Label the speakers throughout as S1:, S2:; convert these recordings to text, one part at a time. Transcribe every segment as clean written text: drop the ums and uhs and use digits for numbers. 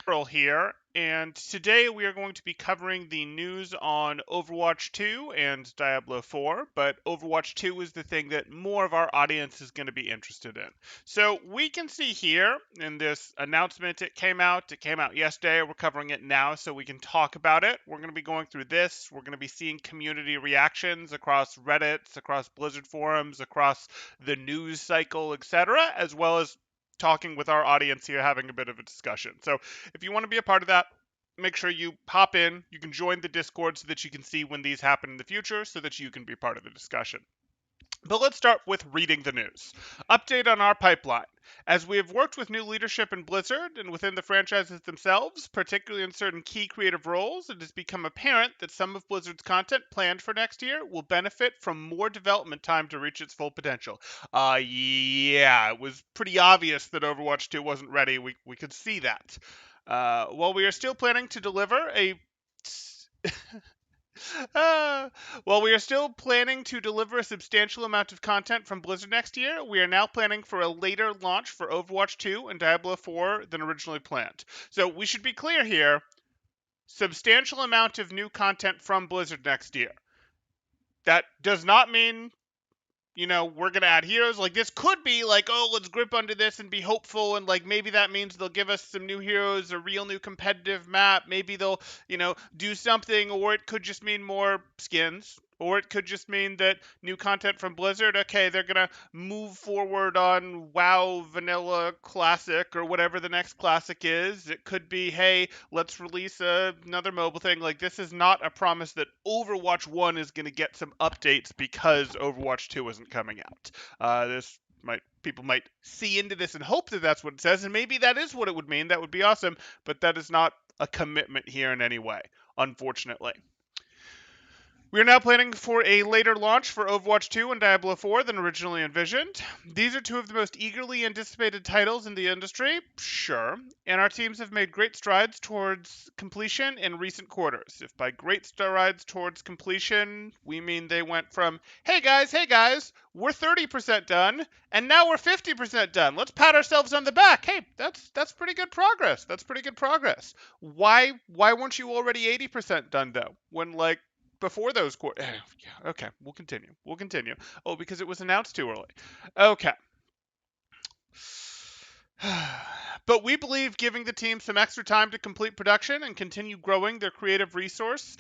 S1: Earl here, and today we are going to be covering the news on Overwatch 2 and Diablo 4, but Overwatch 2 is the thing that more of our audience is going to be interested in. So we can see here in this announcement it came out yesterday, we're covering it now so we can talk about it. We're going to be going through this, we're going to be seeing community reactions across Reddits, across Blizzard forums, across the news cycle, etc., as well as talking with our audience here, having a bit of a discussion. So if you want to be a part of that, make sure you hop in. You can join the Discord so that you can see when these happen in the future so that you can be part of the discussion. But let's start with reading the news. Update on our pipeline. As we have worked with new leadership in Blizzard and within the franchises themselves, particularly in certain key creative roles, it has become apparent that some of Blizzard's content planned for next year will benefit from more development time to reach its full potential. Yeah, it was pretty obvious that Overwatch 2 wasn't ready. We could see that. While we are still planning to deliver a Uh, while we are still planning to deliver a substantial amount of content from Blizzard next year, we are now planning for a later launch for Overwatch 2 and Diablo 4 than originally planned. So we should be clear here, substantial amount of new content from Blizzard next year. That does not mean we're going to add heroes. Like, this could be like, oh, let's grip onto this and be hopeful. And, like, maybe that means they'll give us some new heroes, a real new competitive map. Maybe they'll, do something. Or it could just mean more skins. Or it could just mean that new content from Blizzard, okay, they're going to move forward on WoW Vanilla Classic or whatever the next classic is. It could be, hey, let's release another mobile thing. Like, this is not a promise that Overwatch 1 is going to get some updates because Overwatch 2 isn't coming out. People might see into this and hope that that's what it says, and maybe that is what it would mean. That would be awesome, but that is not a commitment here in any way, unfortunately. We are now planning for a later launch for Overwatch 2 and Diablo 4 than originally envisioned. These are two of the most eagerly anticipated titles in the industry, sure, and our teams have made great strides towards completion in recent quarters. If by great strides towards completion, we mean they went from, hey guys, we're 30% done, and now we're 50% done. Let's pat ourselves on the back. Hey, that's pretty good progress. That's pretty good progress. Why weren't you already 80% done though? When before those quarters. Yeah, okay, we'll continue. Oh, because it was announced too early. Okay. But we believe giving the team some extra time to complete production and continue growing their creative resources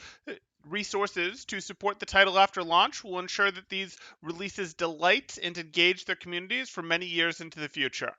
S1: to support the title after launch will ensure that these releases delight and engage their communities for many years into the future.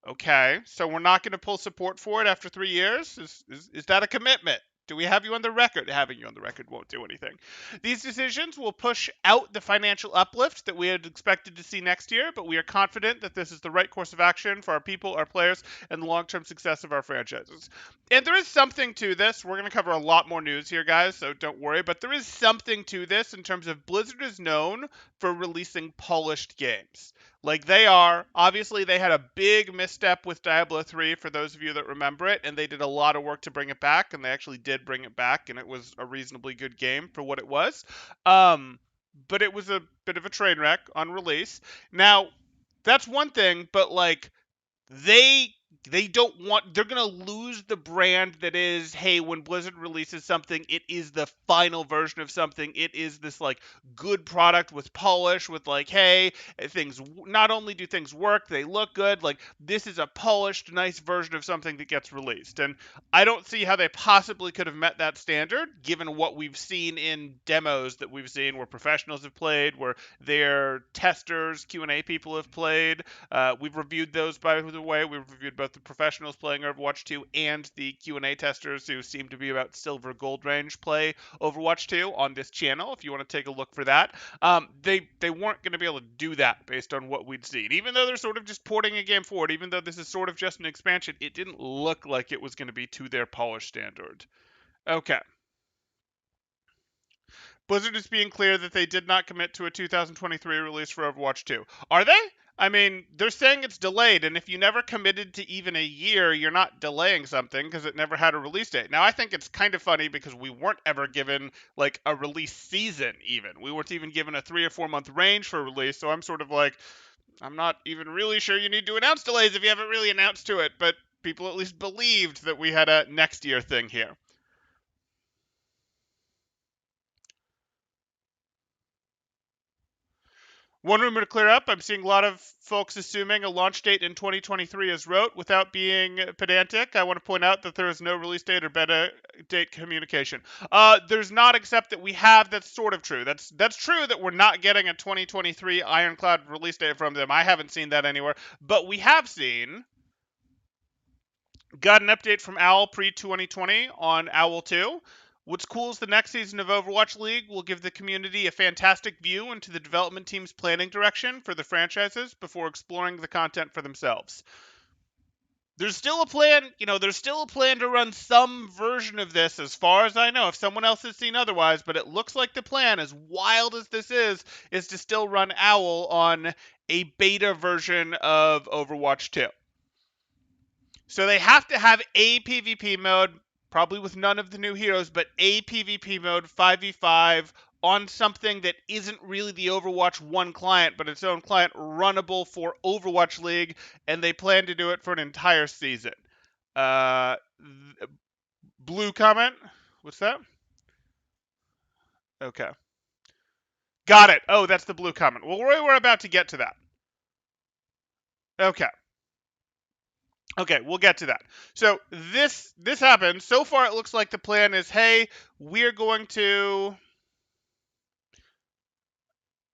S1: Okay, so we're not going to pull support for it after 3 years? Is that a commitment? Do we have you on the record? Having you on the record won't do anything. These decisions will push out the financial uplift that we had expected to see next year, but we are confident that this is the right course of action for our people, our players, and the long-term success of our franchises. And there is something to this. We're going to cover a lot more news here, guys, so don't worry. But there is something to this in terms of Blizzard is known for releasing polished games. Like they are. Obviously, they had a big misstep with Diablo 3, for those of you that remember it, and they did a lot of work to bring it back, and they actually did bring it back, and it was a reasonably good game for what it was. But it was a bit of a train wreck on release. Now, that's one thing, but they they're going to lose the brand that is, hey, when Blizzard releases something, it is the final version of something. It is this good product with polish, with hey, things, not only do things work, they look good. This is a polished, nice version of something that gets released. And I don't see how they possibly could have met that standard given what we've seen in demos that we've seen where professionals have played, where their testers, Q&A people have played. We've reviewed those, by the way. We've reviewed both the professionals playing Overwatch 2 and the Q&A testers who seem to be about silver gold range play Overwatch 2 on this channel, if you want to take a look for that. They weren't going to be able to do that based on what we'd seen. Even though they're sort of just porting a game forward, even though this is sort of just an expansion, it didn't look like it was going to be to their polished standard. Okay. Blizzard is being clear that they did not commit to a 2023 release for Overwatch 2. Are they? I mean, they're saying it's delayed, and if you never committed to even a year, you're not delaying something because it never had a release date. Now, I think it's kind of funny because we weren't ever given a release season even. We weren't even given a 3 or 4 month range for release, so I'm sort of I'm not even really sure you need to announce delays if you haven't really announced to it, but people at least believed that we had a next year thing here. One rumor to clear up, I'm seeing a lot of folks assuming a launch date in 2023 is wrote. Without being pedantic, I want to point out that there is no release date or beta date communication. There's not, except that we have. That's sort of true. That's true that we're not getting a 2023 Ironclad release date from them. I haven't seen that anywhere, but we have got an update from Owl pre-2020 on Owl 2. What's cool is the next season of Overwatch League will give the community a fantastic view into the development team's planning direction for the franchises before exploring the content for themselves. There's still a plan, there's still a plan to run some version of this, as far as I know, if someone else has seen otherwise, but it looks like the plan, as wild as this is to still run Owl on a beta version of Overwatch 2. So they have to have a PvP mode, probably with none of the new heroes, but a PvP mode 5v5 on something that isn't really the Overwatch 1 client, but its own client runnable for Overwatch League, and they plan to do it for an entire season. Uh, blue comment? What's that? Okay. Got it. Oh, that's the blue comment. Well, we're about to get to that. Okay. Okay, we'll get to that. So this happened. So far, it looks like the plan is, hey, we're going to.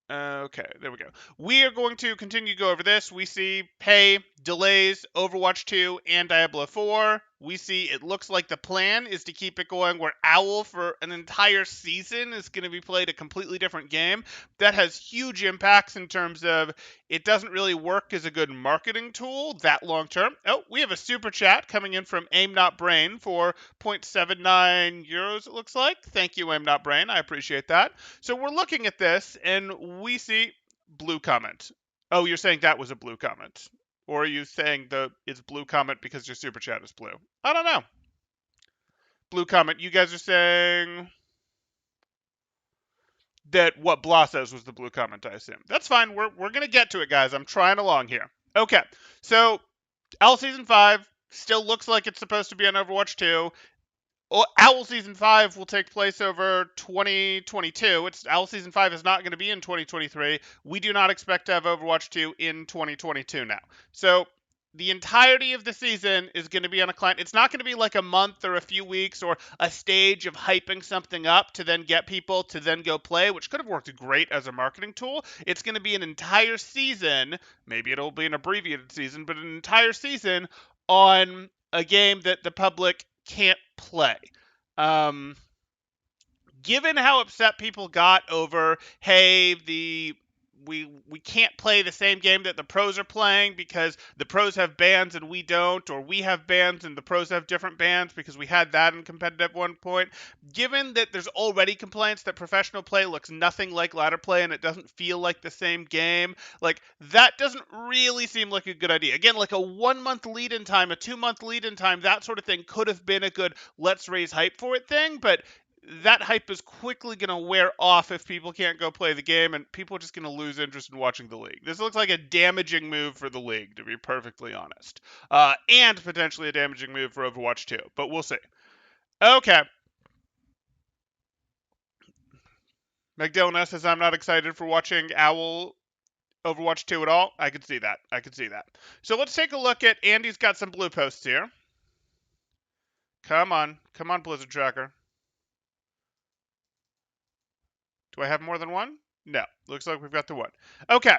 S1: Okay, there we go. We are going to continue to go over this. We see pay, delays, Overwatch 2, and Diablo 4. We see it looks like the plan is to keep it going where Owl for an entire season is going to be played a completely different game. That has huge impacts in terms of it doesn't really work as a good marketing tool that long term. Oh, we have a super chat coming in from Aim Not Brain for 0.79 euros, it looks like. Thank you, Aim Not Brain. I appreciate that. So we're looking at this, and we see blue comment. Oh, you're saying that was a blue comment. Or are you saying it's blue comment because your super chat is blue? I don't know. Blue comment. You guys are saying that what Blah says was the blue comment, I assume. That's fine. We're going to get to it, guys. I'm trying along here. Okay. So, Owl Season 5 still looks like it's supposed to be on Overwatch 2. Owl Season 5 will take place over 2022. Owl Season 5 is not going to be in 2023. We do not expect to have Overwatch 2 in 2022 now. So the entirety of the season is going to be on a client. It's not going to be like a month or a few weeks or a stage of hyping something up to then get people to then go play, which could have worked great as a marketing tool. It's going to be an entire season. Maybe it'll be an abbreviated season, but an entire season on a game that the public can't play. Given how upset people got over, hey, we can't play the same game that the pros are playing because the pros have bans and we don't, or we have bans and the pros have different bans because we had that in competitive at one point. Given that there's already complaints that professional play looks nothing like ladder play and it doesn't feel like the same game, like that doesn't really seem like a good idea. Again, like a 1 month lead in time, a 2 month lead in time, that sort of thing could have been a good let's raise hype for it thing, but that hype is quickly going to wear off if people can't go play the game, and people are just going to lose interest in watching the league. This looks like a damaging move for the league, to be perfectly honest, and potentially a damaging move for Overwatch 2, but we'll see. Okay. McDonald says, I'm not excited for watching Owl Overwatch 2 at all. I could see that. So let's take a look at Andy's got some blue posts here. Come on, Blizzard Tracker. Do I have more than one? No. Looks like we've got the one. Okay.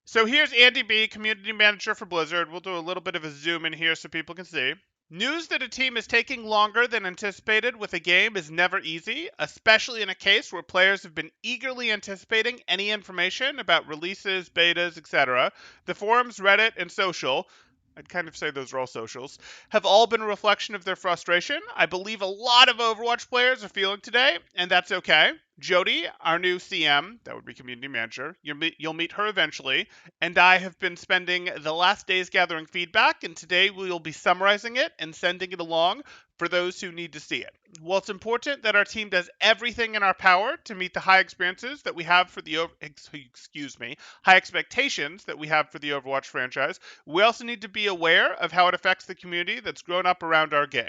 S1: So here's Andy B, community manager for Blizzard. We'll do a little bit of a zoom in here so people can see. News that a team is taking longer than anticipated with a game is never easy, especially in a case where players have been eagerly anticipating any information about releases, betas, etc. The forums, Reddit, and social, I'd kind of say those are all socials, have all been a reflection of their frustration. I believe a lot of Overwatch players are feeling today, and that's okay. Jody, our new CM, that would be community manager, you'll meet her eventually, and I have been spending the last days gathering feedback, and today we will be summarizing it and sending it along for those who need to see it. While it's important that our team does everything in our power to meet the high experiences that we have for the high expectations that we have for the Overwatch franchise, we also need to be aware of how it affects the community that's grown up around our game.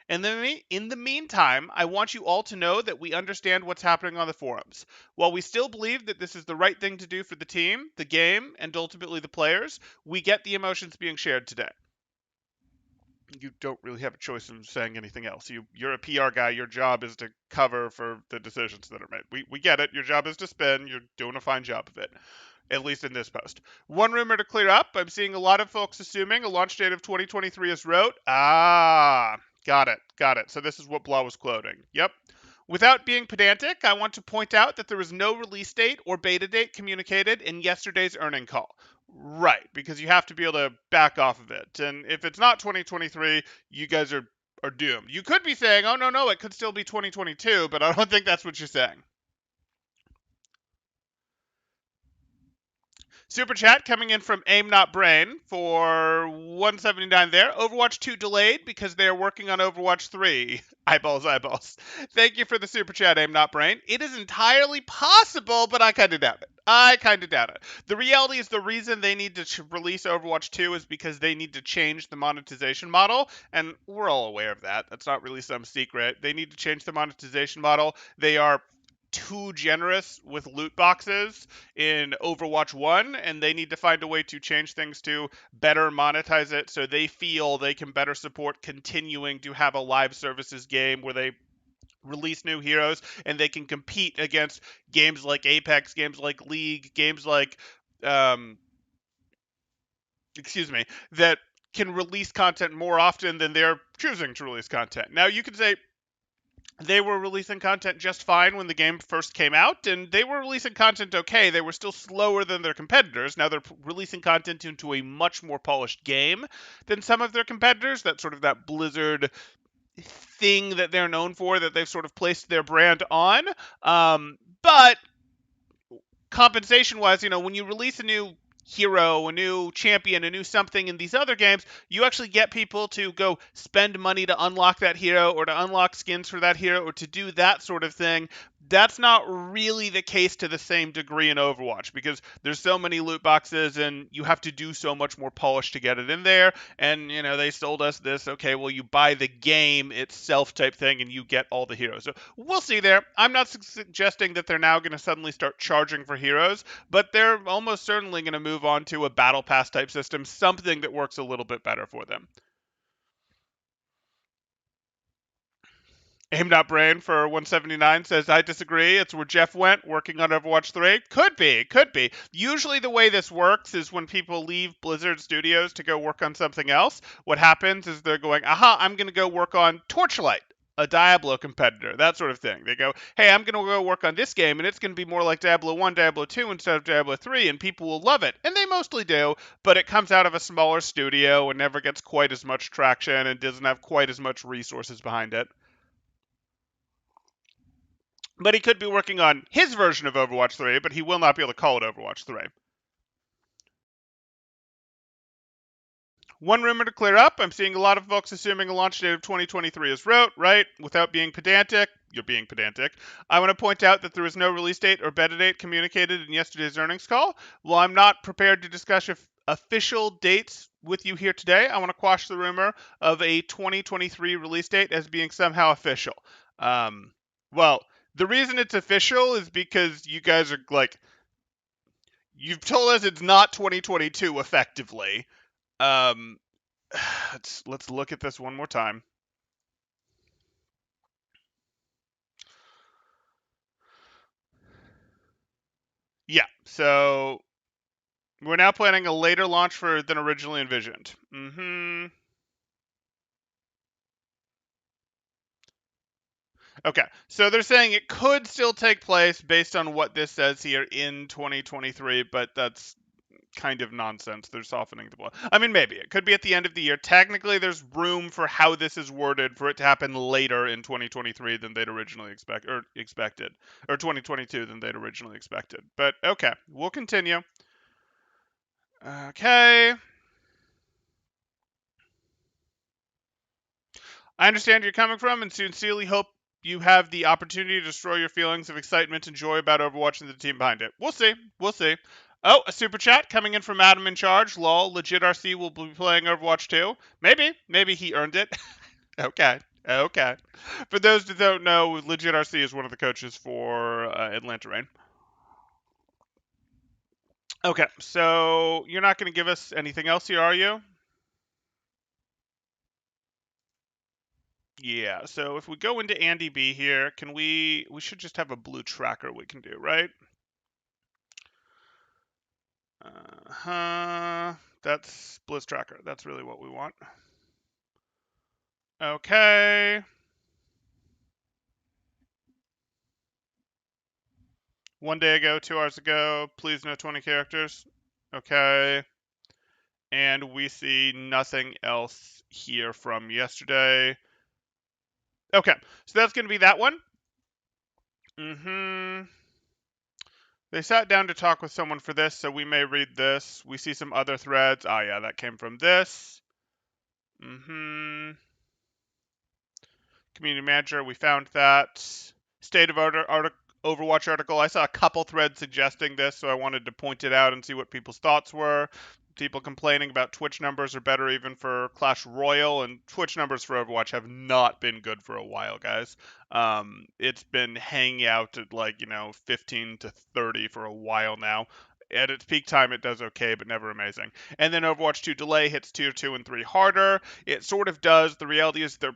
S1: And then in the meantime, I want you all to know that we understand what's happening on the forums. While we still believe that this is the right thing to do for the team, the game, and ultimately the players, we get the emotions being shared today. You don't really have a choice in saying anything else. You're a PR guy. Your job is to cover for the decisions that are made. We get it. Your job is to spin. You're doing a fine job of it, at least in this post. One rumor to clear up. I'm seeing a lot of folks assuming a launch date of 2023 is wrote. Got it. Got it. So this is what Blah was quoting. Yep. Without being pedantic, I want to point out that there was no release date or beta date communicated in yesterday's earning call. Right, because you have to be able to back off of it. And if it's not 2023, you guys are doomed. You could be saying, "Oh no, it could still be 2022," but I don't think that's what you're saying. Super chat coming in from Aim Not Brain for 179 there. Overwatch 2 delayed because they are working on Overwatch 3. Eyeballs, eyeballs. Thank you for the super chat, Aim Not Brain. It is entirely possible, but I kind of doubt it. I kind of doubt it. The reality is the reason they need to release Overwatch 2 is because they need to change the monetization model, and we're all aware of that. That's not really some secret. They need to change the monetization model. They are too generous with loot boxes in Overwatch 1, and they need to find a way to change things to better monetize it so they feel they can better support continuing to have a live services game where they release new heroes and they can compete against games like Apex, games like League, games like um that can release content more often than they're choosing to release content. Now you could say they were releasing content just fine when the game first came out, and they were releasing content okay. They were still slower than their competitors. Now they're releasing content into a much more polished game than some of their competitors. That sort of that Blizzard thing that they're known for, that they've sort of placed their brand on. But compensation wise, when you release a new hero, a new champion, a new something in these other games, you actually get people to go spend money to unlock that hero or to unlock skins for that hero or to do that sort of thing. That's not really the case to the same degree in Overwatch because there's so many loot boxes and you have to do so much more polish to get it in there. And, they sold us this, okay, well, you buy the game itself type thing and you get all the heroes. So we'll see there. I'm not suggesting that they're now going to suddenly start charging for heroes, but they're almost certainly going to move on to a battle pass type system, something that works a little bit better for them. Aim.brain for 179 says, I disagree. It's where Jeff went working on Overwatch 3. Could be, could be. Usually the way this works is when people leave Blizzard Studios to go work on something else, what happens is they're going, aha, I'm going to go work on Torchlight, a Diablo competitor, that sort of thing. They go, hey, I'm going to go work on this game, and it's going to be more like Diablo 1, Diablo 2 instead of Diablo 3, and people will love it. And they mostly do, but it comes out of a smaller studio and never gets quite as much traction and doesn't have quite as much resources behind it. But he could be working on his version of Overwatch 3, but he will not be able to call it Overwatch 3. One rumor to clear up, I'm seeing a lot of folks assuming a launch date of 2023 is wrote, right? Without being pedantic, you're being pedantic. I want to point out that there was no release date or beta date communicated in yesterday's earnings call. While I'm not prepared to discuss official dates with you here today, I want to quash the rumor of a 2023 release date as being somehow official. Well, the reason it's official is because you guys are like, you've told us it's not 2022 effectively. Um, let's look at this one more time. Yeah, so we're now planning a later launch than originally envisioned. Okay, so they're saying it could still take place based on what this says here in 2023, but that's kind of nonsense. They're softening the blow. I mean, maybe it could be at the end of the year. Technically, there's room for how this is worded for it to happen later in 2023 than they'd originally expected, or 2022 than they'd originally expected. But okay, we'll continue. Okay. I understand where you're coming from and sincerely hope you have the opportunity to destroy your feelings of excitement and joy about Overwatch and the team behind it. We'll see. We'll see. Oh, a super chat coming in from Adam in charge. Lol, legit RC will be playing Overwatch 2. Maybe. Maybe he earned it. Okay. Okay. For those that don't know, legit RC is one of the coaches for Atlanta Reign. Okay, so you're not going to give us anything else here, are you? Yeah, so if we go into Andy B here, can we should just have a blue tracker we can do, right? That's Blizz tracker. That's really what we want. Okay. One day ago, 2 hours ago, please no 20 characters. Okay. And we see nothing else here from yesterday. Okay, so that's going to be that one. They sat down to talk with someone for this, so we may read this. We see some other threads. Oh, yeah, that came from this. Community manager, we found that. State of Overwatch article. I saw a couple threads suggesting this, so I wanted to point it out and see what people's thoughts were. People complaining about Twitch numbers are better even for Clash Royale, and Twitch numbers for Overwatch have not been good for a while, guys. It's been hanging out at 15 to 30 for a while now. At its peak time, it does okay, but never amazing. And then Overwatch 2 delay hits tier 2 and 3 harder. It sort of does. The reality is they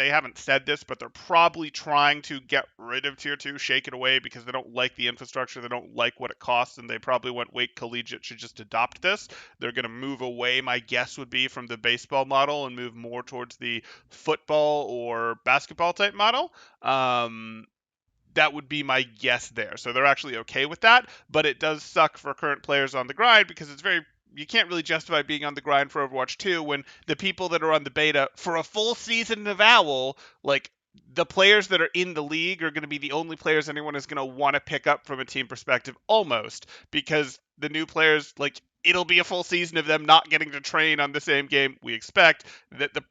S1: haven't said this, but they're probably trying to get rid of tier 2, shake it away because they don't like the infrastructure, they don't like what it costs, and they probably went, wait, Collegiate should just adopt this. They're going to move away, my guess would be, from the baseball model and move more towards the football or basketball type model. That would be my guess there. So they're actually okay with that, but it does suck for current players on the grind because you can't really justify being on the grind for Overwatch 2 when the people that are on the beta for a full season of OWL, the players that are in the league are going to be the only players anyone is going to want to pick up from a team perspective almost, because the new players, it'll be a full season of them not getting to train on the same game we expect that the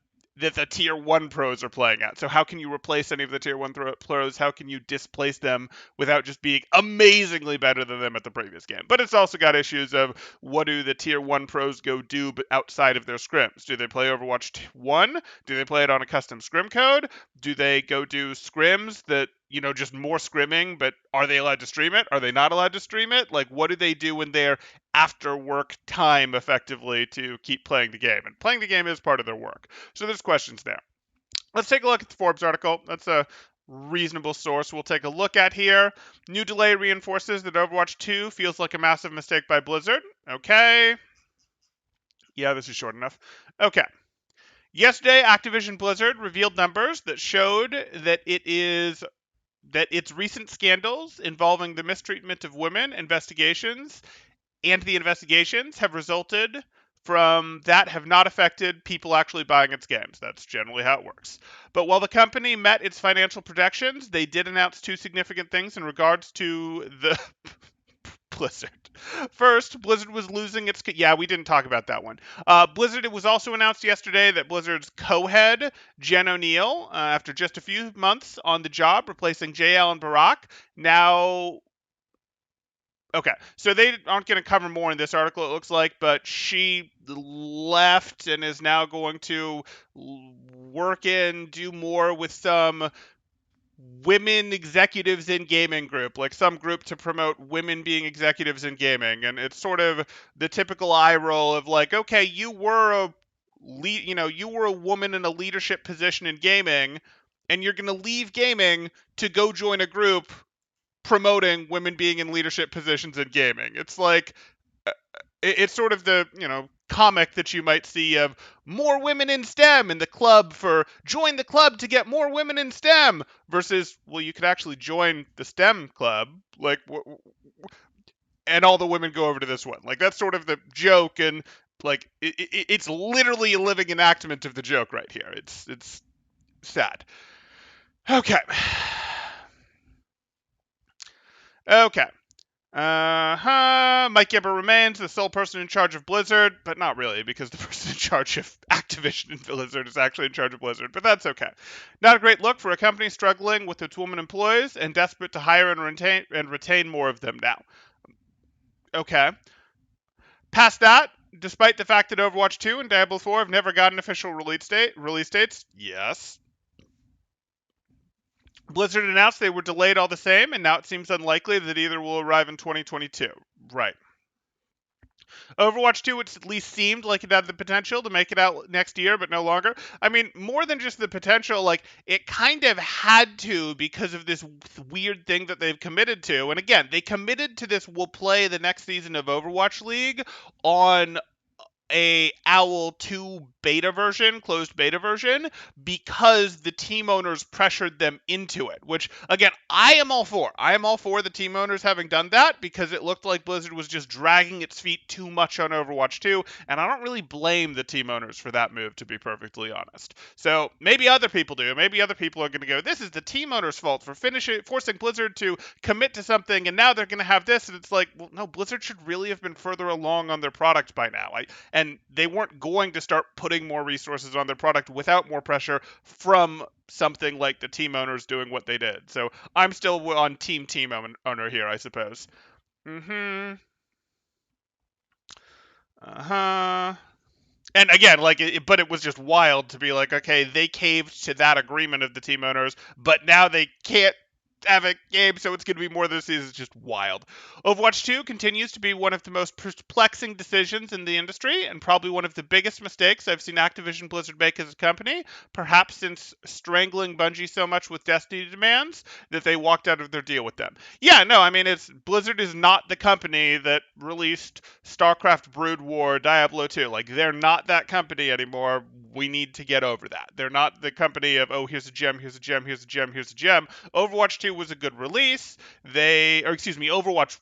S1: tier 1 pros are playing at. So how can you replace any of the tier 1 pros? How can you displace them without just being amazingly better than them at the previous game? But it's also got issues of what do the tier 1 pros go do but outside of their scrims? Do they play Overwatch 1? Do they play it on a custom scrim code? Do they go do scrims that, just more scrimming, but are they allowed to stream it? Are they not allowed to stream it? What do they do when they're after work time effectively to keep playing the game? And playing the game is part of their work. So there's questions there. Let's take a look at the Forbes article. That's a reasonable source we'll take a look at here. New delay reinforces that Overwatch 2 feels like a massive mistake by Blizzard. Okay. Yeah, this is short enough. Okay. Yesterday, Activision Blizzard revealed numbers that showed that its recent scandals involving the mistreatment of women investigations have resulted from that have not affected people actually buying its games. That's generally how it works. But while the company met its financial projections, they did announce two significant things in regards to the Blizzard. First, Blizzard was losing its... Yeah, we didn't talk about that one. Blizzard, it was also announced yesterday that Blizzard's co-head, Jen O'Neill, after just a few months on the job, replacing J. Allen Barak, now... Okay, so they aren't going to cover more in this article, it looks like, but she left and is now going to do more with some women executives in gaming group, like some group to promote women being executives in gaming. And it's sort of the typical eye roll of okay, you were a woman in a leadership position in gaming, and you're going to leave gaming to go join a group promoting women being in leadership positions in gaming. It's it's sort of the, comic that you might see of more women in STEM in the club for join the club to get more women in STEM versus, well, you could actually join the STEM club. and all the women go over to this one. Like, that's sort of the joke, and like it's literally a living enactment of the joke right here. It's sad. Okay. Okay. Mike Gibber remains the sole person in charge of Blizzard, but not really, because the person in charge of Activision and Blizzard is actually in charge of Blizzard, but that's okay. Not a great look for a company struggling with its woman employees and desperate to hire and retain more of them now. Okay. Past that, despite the fact that Overwatch 2 and Diablo 4 have never gotten official release dates, yes. Blizzard announced they were delayed all the same, and now it seems unlikely that either will arrive in 2022. Right. Overwatch 2, it at least seemed like it had the potential to make it out next year, but no longer. I mean, more than just the potential, like, it kind of had to because of this weird thing that they've committed to. And again, they committed to this, we'll play the next season of Overwatch League on a OWL 2 beta version, closed beta version, because the team owners pressured them into it, which, again, I am all for. I am all for the team owners having done that because it looked like Blizzard was just dragging its feet too much on Overwatch 2, and I don't really blame the team owners for that move, to be perfectly honest. So maybe other people do. Maybe other people are going to go, this is the team owners' fault for forcing Blizzard to commit to something, and now they're going to have this, and it's like, well, no, Blizzard should really have been further along on their product by now. And they weren't going to start putting more resources on their product without more pressure from something like the team owners doing what they did. So I'm still on team owner here, I suppose. Mm-hmm. Uh-huh. And again, but it was just wild to be like, okay, they caved to that agreement of the team owners, but now they can't have a game, so it's going to be more this season. It's just wild. Overwatch 2 continues to be one of the most perplexing decisions in the industry, and probably one of the biggest mistakes I've seen Activision Blizzard make as a company, perhaps since strangling Bungie so much with Destiny demands that they walked out of their deal with them. Yeah, no, I mean, Blizzard is not the company that released StarCraft Brood War, Diablo 2. Like, they're not that company anymore. We need to get over that. They're not the company of, oh, here's a gem, here's a gem, here's a gem, here's a gem. Overwatch 2 was a good release. Overwatch,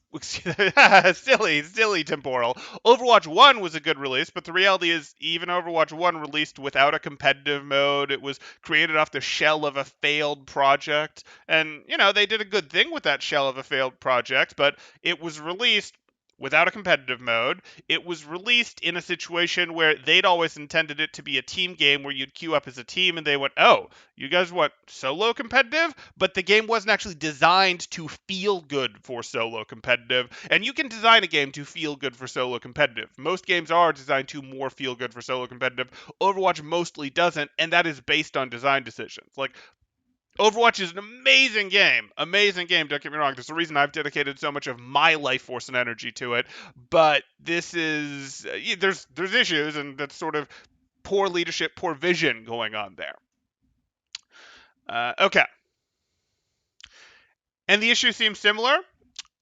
S1: silly temporal. Overwatch 1 was a good release, but the reality is even Overwatch 1 released without a competitive mode. It was created off the shell of a failed project. And, they did a good thing with that shell of a failed project, but it was released without a competitive mode. It was released in a situation where they'd always intended it to be a team game where you'd queue up as a team, and they went, oh, you guys want solo competitive? But the game wasn't actually designed to feel good for solo competitive, and you can design a game to feel good for solo competitive. Most games are designed to more feel good for solo competitive. Overwatch mostly doesn't, and that is based on design decisions. Like, Overwatch is an amazing game. Amazing game, don't get me wrong. There's the reason I've dedicated so much of my life force and energy to it. But this is, there's issues, and that's sort of poor leadership, poor vision going on there. Okay. And the issue seems similar.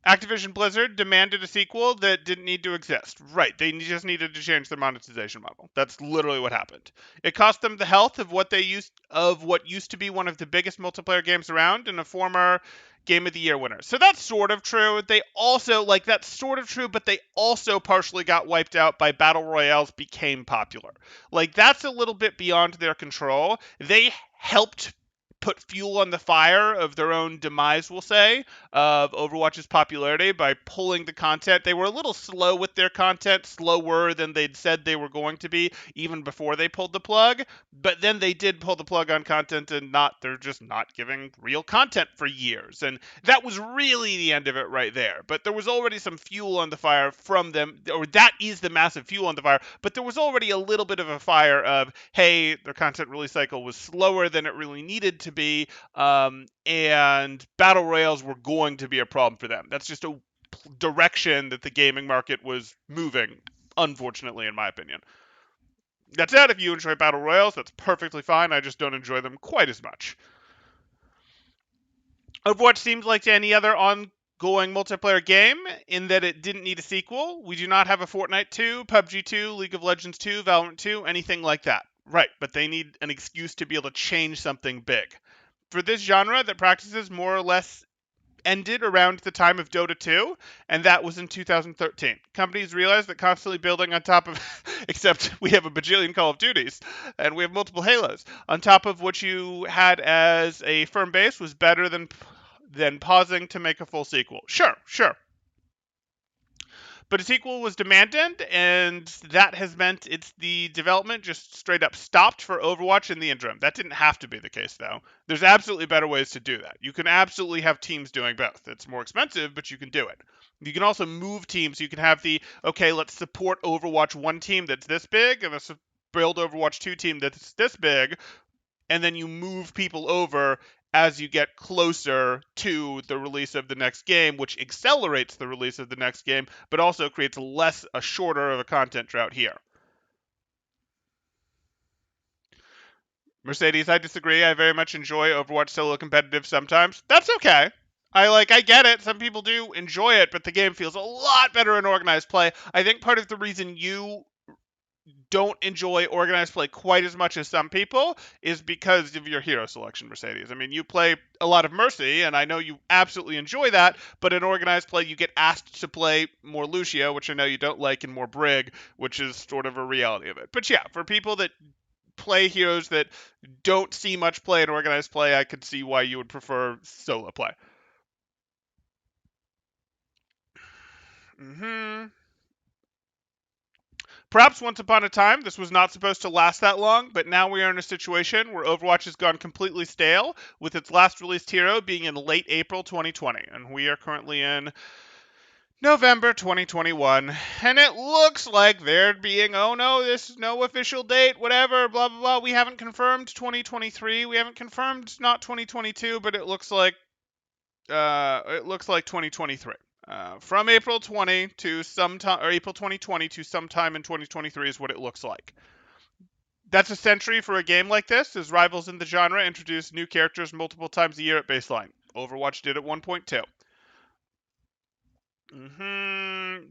S1: Activision Blizzard demanded a sequel that didn't need to exist. Right, they just needed to change their monetization model. That's literally what happened. It cost them the health of what used to be one of the biggest multiplayer games around and a former Game of the Year winner. So that's sort of true. That's sort of true, but they also partially got wiped out by Battle Royales became popular. Like, that's a little bit beyond their control. They helped put fuel on the fire of their own demise, we'll say, of Overwatch's popularity by pulling the content. They were a little slow with their content, slower than they'd said they were going to be even before they pulled the plug. But then they did pull the plug on content, and they're just not giving real content for years. And that was really the end of it right there. But there was already some fuel on the fire from them, or that is the massive fuel on the fire. But there was already a little bit of a fire of, hey, their content release cycle was slower than it really needed to be, and battle royales were going to be a problem for them. That's just a direction that the gaming market was moving, unfortunately, in my opinion. That's it. If you enjoy battle royales, that's perfectly fine. I just don't enjoy them quite as much. Overwatch seems like any other ongoing multiplayer game in that it didn't need a sequel. We do not have a Fortnite 2, PUBG 2, League of Legends 2, Valorant 2, anything like that. Right, but they need an excuse to be able to change something big. For this genre that practices more or less ended around the time of Dota 2, and that was in 2013. Companies realized that constantly building on top of, except we have a bajillion Call of Duties, and we have multiple Halos, on top of what you had as a firm base was better than pausing to make a full sequel. Sure, sure. But a sequel was demanded, and that has meant it's the development just straight up stopped for Overwatch in the interim. That didn't have to be the case, though. There's absolutely better ways to do that. You can absolutely have teams doing both. It's more expensive, but you can do it. You can also move teams. You can have okay, let's support Overwatch 1 team that's this big, and let's build Overwatch 2 team that's this big, and then you move people over as you get closer to the release of the next game, which accelerates the release of the next game, but also creates a shorter of a content drought here. Mercedes, I disagree. I very much enjoy Overwatch solo competitive sometimes. That's okay. I get it. Some people do enjoy it, but the game feels a lot better in organized play. I think part of the reason you don't enjoy organized play quite as much as some people is because of your hero selection, Mercedes. I mean, you play a lot of Mercy, and I know you absolutely enjoy that, but in organized play, you get asked to play more Lucio, which I know you don't like, and more Brig, which is sort of a reality of it. But yeah, for people that play heroes that don't see much play in organized play, I could see why you would prefer solo play. Mm-hmm. Perhaps once upon a time, this was not supposed to last that long, but now we are in a situation where Overwatch has gone completely stale, with its last released hero being in late April 2020, and we are currently in November 2021, and it looks like there being, oh no, this is no official date, whatever, blah, blah, blah. We haven't confirmed 2023, we haven't confirmed not 2022, but it looks like 2023. From April 20 to sometime, or April 2020 to sometime in 2023 is what it looks like. That's a century for a game like this, as rivals in the genre introduce new characters multiple times a year at baseline. Overwatch did at 1.2.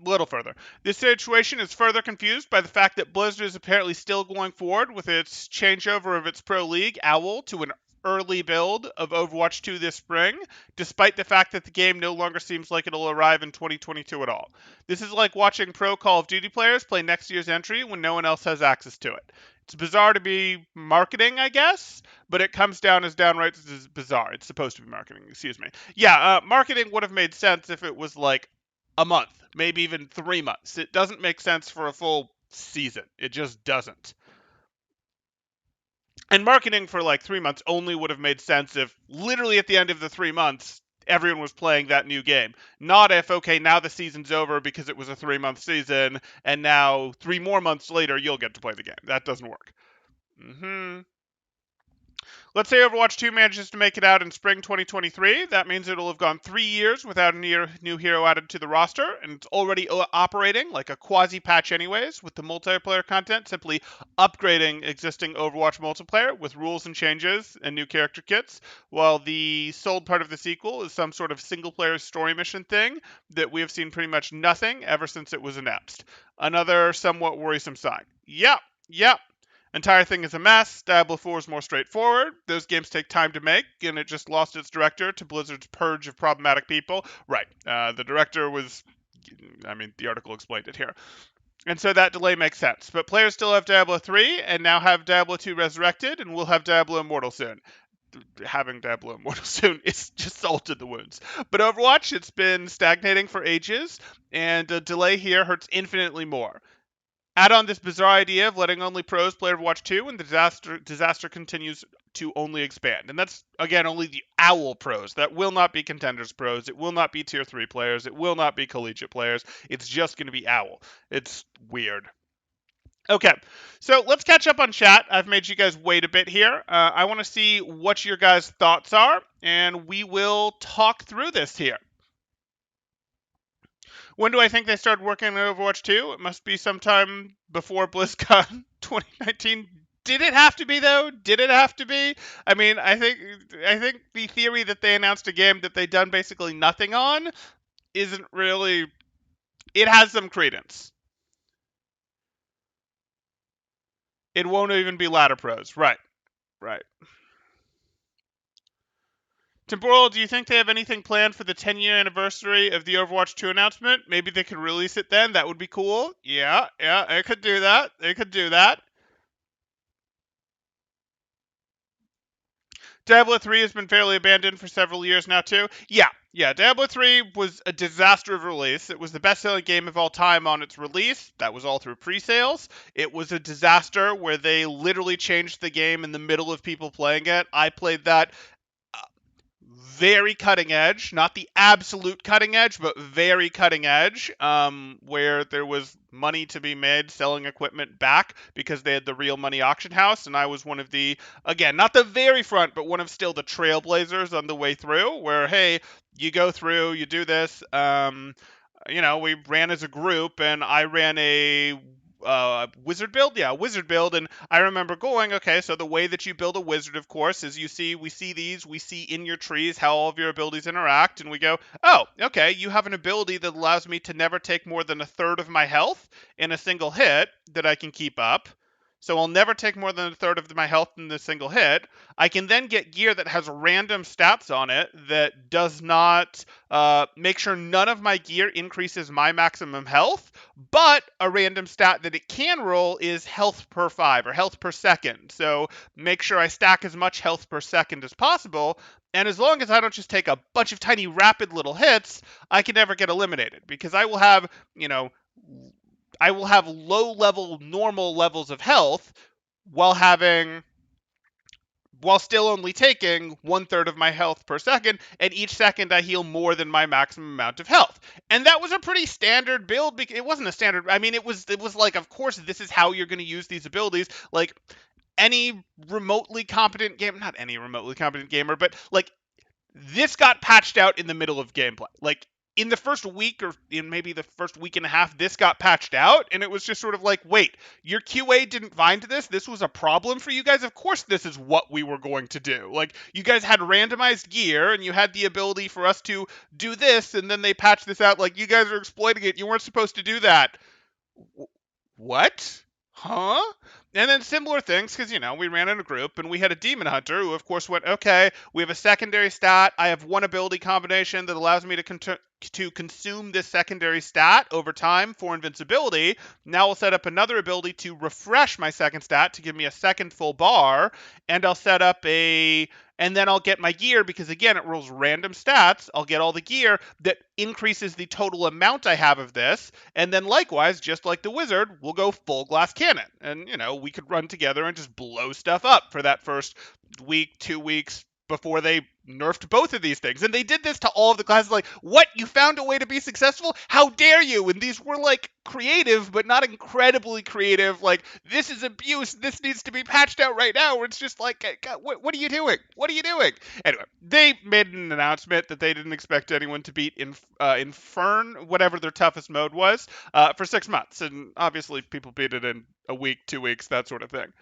S1: Little further. This situation is further confused by the fact that Blizzard is apparently still going forward with its changeover of its Pro League, OWL, to an early build of Overwatch 2 this spring, despite the fact that the game no longer seems like it'll arrive in 2022 at all. This is like watching pro Call of Duty players play next year's entry when no one else has access to it. It's bizarre to be marketing, I guess, but it comes down as downright bizarre. It's supposed to be marketing, excuse me. Yeah, marketing would have made sense if it was like a month, maybe even 3 months. It doesn't make sense for a full season. It just doesn't. And marketing for like 3 months only would have made sense if literally at the end of the 3 months, everyone was playing that new game. Not if, okay, now the season's over because it was a 3 month season, and now 3 more months later, you'll get to play the game. That doesn't work. Mm-hmm. Let's say Overwatch 2 manages to make it out in spring 2023. That means it'll have gone 3 years without a new hero added to the roster, and it's already operating like a quasi-patch anyways, with the multiplayer content simply upgrading existing Overwatch multiplayer with rules and changes and new character kits, while the sold part of the sequel is some sort of single-player story mission thing that we have seen pretty much nothing ever since it was announced. Another somewhat worrisome sign. Yep. Entire thing is a mess. Diablo 4 is more straightforward. Those games take time to make, and it just lost its director to Blizzard's purge of problematic people. Right. The director was, I mean, the article explained it here. And so that delay makes sense. But players still have Diablo 3, and now have Diablo 2 Resurrected, and will have Diablo Immortal soon. Having Diablo Immortal soon is just salt to the wounds. But Overwatch, it's been stagnating for ages, and a delay here hurts infinitely more. Add on this bizarre idea of letting only pros play Overwatch 2, and the disaster continues to only expand. And that's, again, only the OWL pros. That will not be contenders pros. It will not be tier 3 players. It will not be collegiate players. It's just going to be OWL. It's weird. Okay, so let's catch up on chat. I've made you guys wait a bit here. I want to see what your guys' thoughts are, and we will talk through this here. When do I think they started working on Overwatch 2? It must be sometime before BlizzCon 2019. Did it have to be though? Did it have to be? I mean, I think the theory that they announced a game that they've done basically nothing on isn't really. It has some credence. It won't even be ladder pros. Right. Temporal, do you think they have anything planned for the 10-year anniversary of the Overwatch 2 announcement? Maybe they could release it then. That would be cool. Yeah, yeah, they could do that. They could do that. Diablo 3 has been fairly abandoned for several years now, too. Yeah, yeah, Diablo 3 was a disaster of release. It was the best selling game of all time on its release. That was all through pre sales. It was a disaster where they literally changed the game in the middle of people playing it. I played that very cutting edge, not the absolute cutting edge, but very cutting edge, where there was money to be made selling equipment back because they had the real money auction house. And I was one of the, again, not the very front, but one of still the trailblazers on the way through, where, hey, you go through, you do this. We ran as a group, and I ran a wizard build. Yeah, wizard build. And I remember going, okay, so the way that you build a wizard, of course, is we see in your trees how all of your abilities interact, and we go, oh, okay, you have an ability that allows me to never take more than a third of my health in a single hit that I can keep up. So I'll never take more than a third of my health in a single hit. I can then get gear that has random stats on it that does not make sure none of my gear increases my maximum health, but a random stat that it can roll is health per 5 or health per second. So make sure I stack as much health per second as possible. And as long as I don't just take a bunch of tiny rapid little hits, I can never get eliminated because you know, I will have low level normal levels of health while having while still only taking one third of my health per second, and each second I heal more than my maximum amount of health. And that was a pretty standard build. It wasn't a standard. I mean, it was like, of course, this is how you're going to use these abilities. Like any remotely competent game, not any remotely competent gamer, but like this got patched out in the middle of gameplay. Like in the first week or in maybe the first week and a half, this got patched out, and it was just sort of like, wait, your QA didn't find this? This was a problem for you guys? Of course this is what we were going to do. Like, you guys had randomized gear, and you had the ability for us to do this, and then they patched this out. Like, you guys are exploiting it. You weren't supposed to do that. What? Huh? And then similar things, because, we ran in a group and we had a demon hunter who, of course, went, okay, we have a secondary stat. I have one ability combination that allows me to consume this secondary stat over time for invincibility. Now I'll set up another ability to refresh my second stat to give me a second full bar, and I'll set up and then I'll get my gear because, again, it rolls random stats. I'll get all the gear that increases the total amount I have of this. And then likewise, just like the wizard, we'll go full glass cannon. And, we could run together and just blow stuff up for that first week, 2 weeks before they nerfed both of these things. And they did this to all of the classes, like, what? You found a way to be successful? How dare you? And these were like creative, but not incredibly creative. Like, this is abuse. This needs to be patched out right now. Where it's just like, God, what are you doing? What are you doing? Anyway, they made an announcement that they didn't expect anyone to beat Infern, whatever their toughest mode was, for 6 months. And obviously, people beat it in a week, 2 weeks, that sort of thing.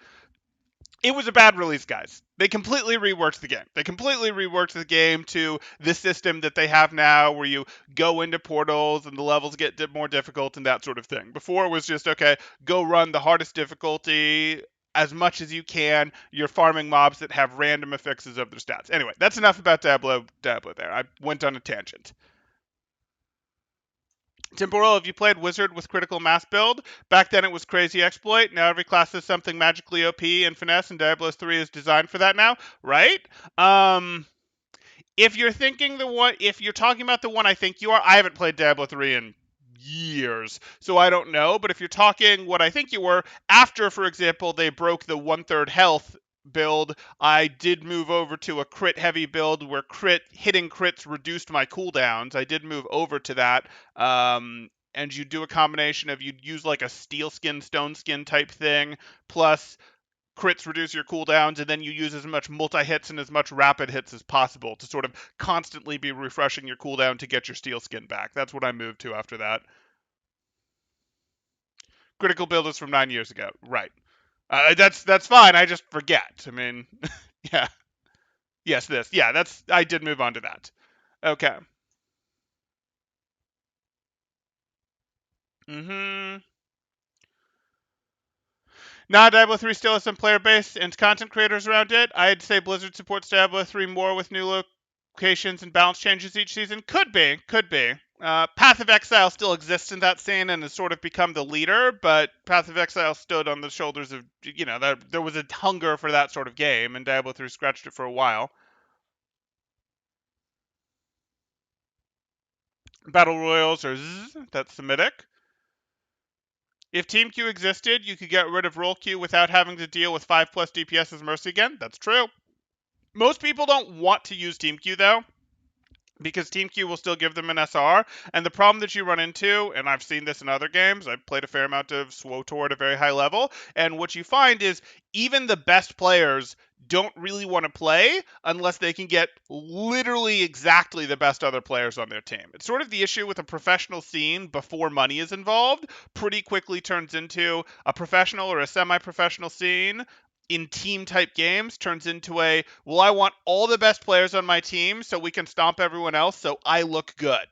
S1: It was a bad release, guys. They completely reworked the game. They completely reworked the game to the system that they have now, where you go into portals and the levels get more difficult and that sort of thing. Before it was just, okay, go run the hardest difficulty as much as you can. You're farming mobs that have random affixes of their stats. Anyway, that's enough about Diablo there. I went on a tangent. Temporal, have you played Wizard with Critical Mass build? Back then it was Crazy Exploit. Now every class is something magically OP and finesse, and Diablo 3 is designed for that now, right? Um, if you're talking about the one I think you are, I haven't played Diablo 3 in years, so I don't know. But if you're talking what I think you were, after, for example, they broke the 1/3 health build, I did move over to a crit heavy build where hitting crits reduced my cooldowns. I did move over to that. And you do a combination of, you'd use like a steel skin, stone skin type thing, plus crits reduce your cooldowns, and then you use as much multi-hits and as much rapid hits as possible to sort of constantly be refreshing your cooldown to get your steel skin back. That's what I moved to after that. Critical build is from 9 years ago. Right. That's fine. I just forget. I mean, yeah. Yes, this. Yeah, I did move on to that. Okay. Mm-hmm. Nah, Diablo 3 still has some player base and content creators around it. I'd say Blizzard supports Diablo 3 more with new look locations and balance changes each season? Could be, could be. Path of Exile still exists in that scene and has sort of become the leader, but Path of Exile stood on the shoulders of, there was a hunger for that sort of game, and Diablo 3 scratched it for a while. Battle Royals are zzz, that's the mythic. If Team Q existed, you could get rid of Roll Q without having to deal with 5 plus DPS as Mercy again. That's true. Most people don't want to use Team Q, though, because Team Q will still give them an SR. And the problem that you run into, and I've seen this in other games, I've played a fair amount of SWOTOR at a very high level, and what you find is even the best players don't really want to play unless they can get literally exactly the best other players on their team. It's sort of the issue with a professional scene before money is involved, pretty quickly turns into a professional or a semi-professional scene in team type games turns into a, well, I want all the best players on my team so we can stomp everyone else so I look good.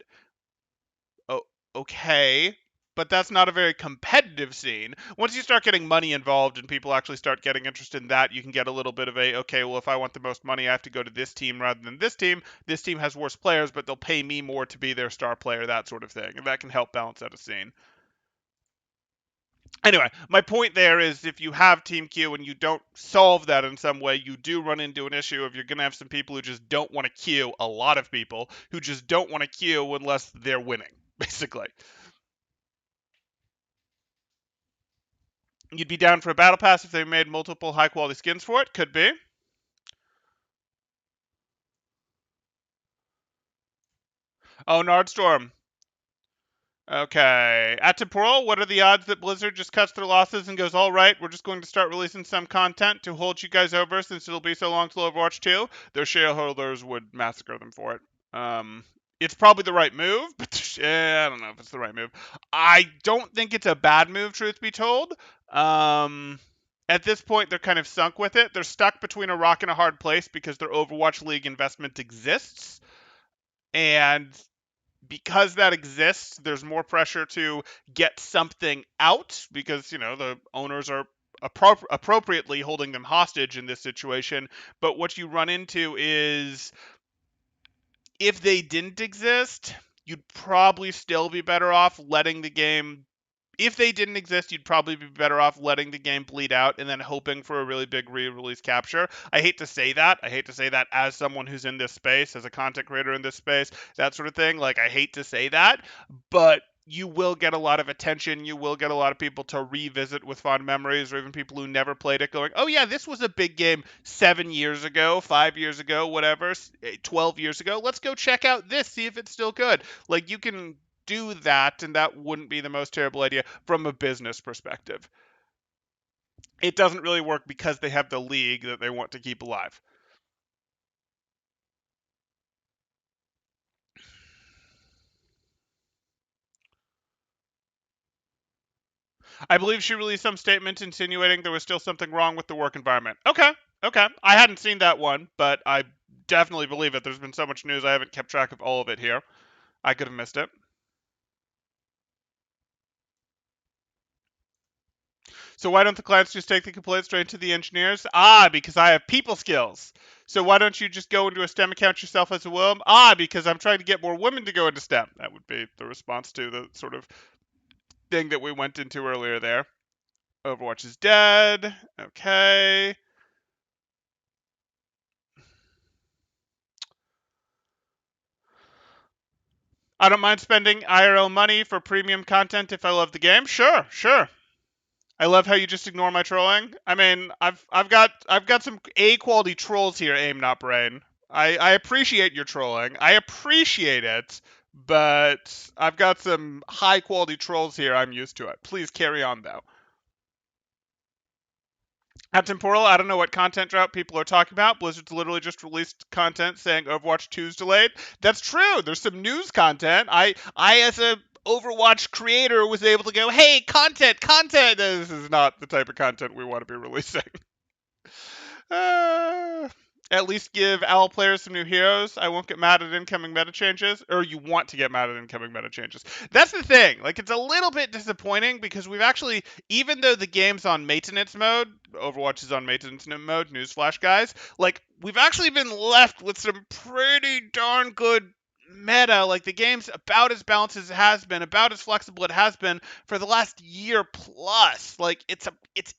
S1: Oh, okay. But that's not a very competitive scene. Once you start getting money involved and people actually start getting interested in that, you can get a little bit of a, okay, well, if I want the most money, I have to go to this team rather than this team. This team has worse players, but they'll pay me more to be their star player, that sort of thing. And that can help balance out a scene. Anyway, my point there is if you have Team Q and you don't solve that in some way, you do run into an issue of you're going to have some people who just don't want to queue, a lot of people who just don't want to queue unless they're winning, basically. You'd be down for a battle pass if they made multiple high quality skins for it? Could be. Oh, Nardstorm. Okay. At Temporal, what are the odds that Blizzard just cuts their losses and goes, all right, we're just going to start releasing some content to hold you guys over since it'll be so long till Overwatch 2? Their shareholders would massacre them for it. It's probably the right move, but I don't know if it's the right move. I don't think it's a bad move, truth be told. At this point, they're kind of sunk with it. They're stuck between a rock and a hard place because their Overwatch League investment exists. And because that exists, there's more pressure to get something out because, the owners are appropriately holding them hostage in this situation. But what you run into is if they didn't exist, you'd probably still be better off letting the game. If they didn't exist, you'd probably be better off letting the game bleed out and then hoping for a really big re-release capture. I hate to say that. I hate to say that as someone who's in this space, as a content creator in this space, that sort of thing. Like, I hate to say that, but you will get a lot of attention. You will get a lot of people to revisit with fond memories, or even people who never played it going, oh yeah, this was a big game 7 years ago, 5 years ago, whatever, 12 years ago. Let's go check out this, see if it's still good. Like, you can do that, and that wouldn't be the most terrible idea from a business perspective. It doesn't really work because they have the league that they want to keep alive. I believe she released some statement insinuating there was still something wrong with the work environment. Okay, okay. I hadn't seen that one, but I definitely believe it. There's been so much news, I haven't kept track of all of it here. I could have missed it. So why don't the clients just take the complaint straight to the engineers? Because I have people skills. So why don't you just go into a STEM account yourself as a woman? Because I'm trying to get more women to go into STEM. That would be the response to the sort of thing that we went into earlier there. Overwatch is dead. Okay. I don't mind spending IRL money for premium content if I love the game. Sure, sure. I love how you just ignore my trolling. I mean, I've got some A quality trolls here, aim not brain. I appreciate your trolling. I appreciate it, but I've got some high quality trolls here. I'm used to it. Please carry on though. At Temporal, I don't know what content drought people are talking about. Blizzard's literally just released content saying Overwatch 2 is delayed. That's true. There's some news content. I as a Overwatch creator was able to go, hey, content. This is not the type of content we want to be releasing. Uh, At least give OWL players some new heroes. I won't get mad at incoming meta changes, or you want to get mad at incoming meta changes. That's the thing. Like, it's a little bit disappointing because we've actually, even though the game's on maintenance mode, Overwatch is on maintenance mode, newsflash, guys, like, we've actually been left with some pretty darn good meta. Like, the game's about as balanced as it has been, about as flexible it has been for the last year plus. Like, it's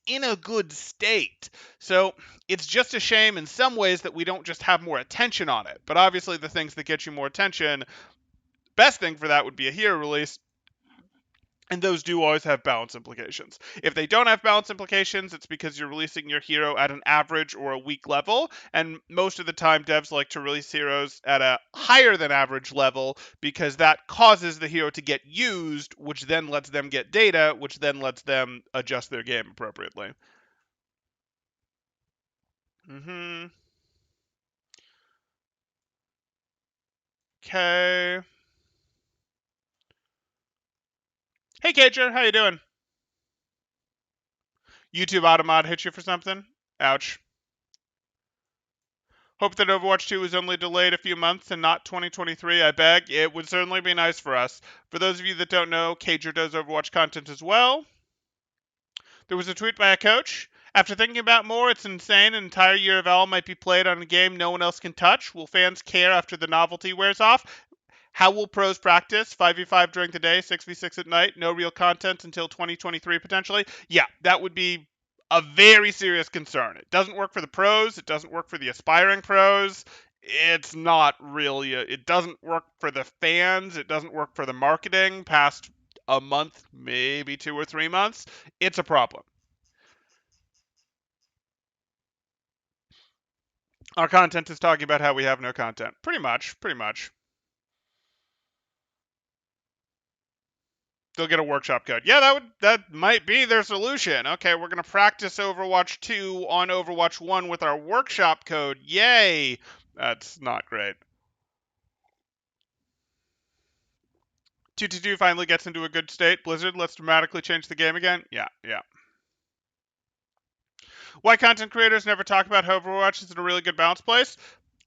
S1: in a good state. So it's just a shame in some ways that we don't just have more attention on it. But obviously, the things that get you more attention, best thing for that would be a hero release. And those do always have balance implications. If they don't have balance implications, it's because you're releasing your hero at an average or a weak level. And most of the time, devs like to release heroes at a higher than average level because that causes the hero to get used, which then lets them get data, which then lets them adjust their game appropriately. Okay. Hey, Cager, how you doing? YouTube Automod hit you for something? Ouch. Hope that Overwatch 2 is only delayed a few months and not 2023, I beg. It would certainly be nice for us. For those of you that don't know, Cager does Overwatch content as well. There was a tweet by a coach. After thinking about more, it's insane an entire year of L might be played on a game no one else can touch. Will fans care after the novelty wears off? How will pros practice? 5v5 during the day, 6v6 at night, no real content until 2023 potentially? Yeah, that would be a very serious concern. It doesn't work for the pros, it doesn't work for the aspiring pros. It's not really it doesn't work for the fans, it doesn't work for the marketing past a month, maybe 2 or 3 months. It's a problem. Our content is talking about how we have no content. Pretty much, pretty much. They'll get a workshop code. Yeah, that might be their solution. Okay, we're gonna practice Overwatch 2 on Overwatch 1 with our workshop code. Yay! That's not great. 222 finally gets into a good state. Blizzard, let's dramatically change the game again. Yeah, yeah. Why content creators never talk about how Overwatch is in a really good balance place?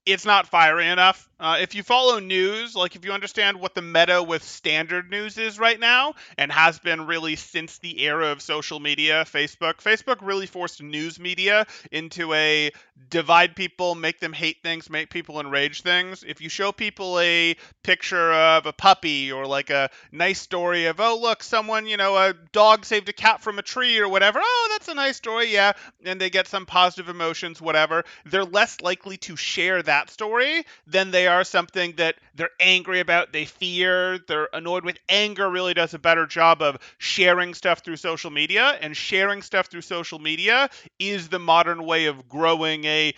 S1: It's not fiery enough. If you follow news, like if you understand what the meta with standard news is right now, and has been really since the era of social media, Facebook really forced news media into a divide people, make them hate things, make people enrage things. If you show people a picture of a puppy or like a nice story of, oh, look, someone, a dog saved a cat from a tree or whatever, oh, that's a nice story, yeah, and they get some positive emotions, whatever, they're less likely to share that story than they are something that they're angry about, they fear, they're annoyed with. Anger really does a better job of sharing stuff through social media, and sharing stuff through social media is the modern way of growing a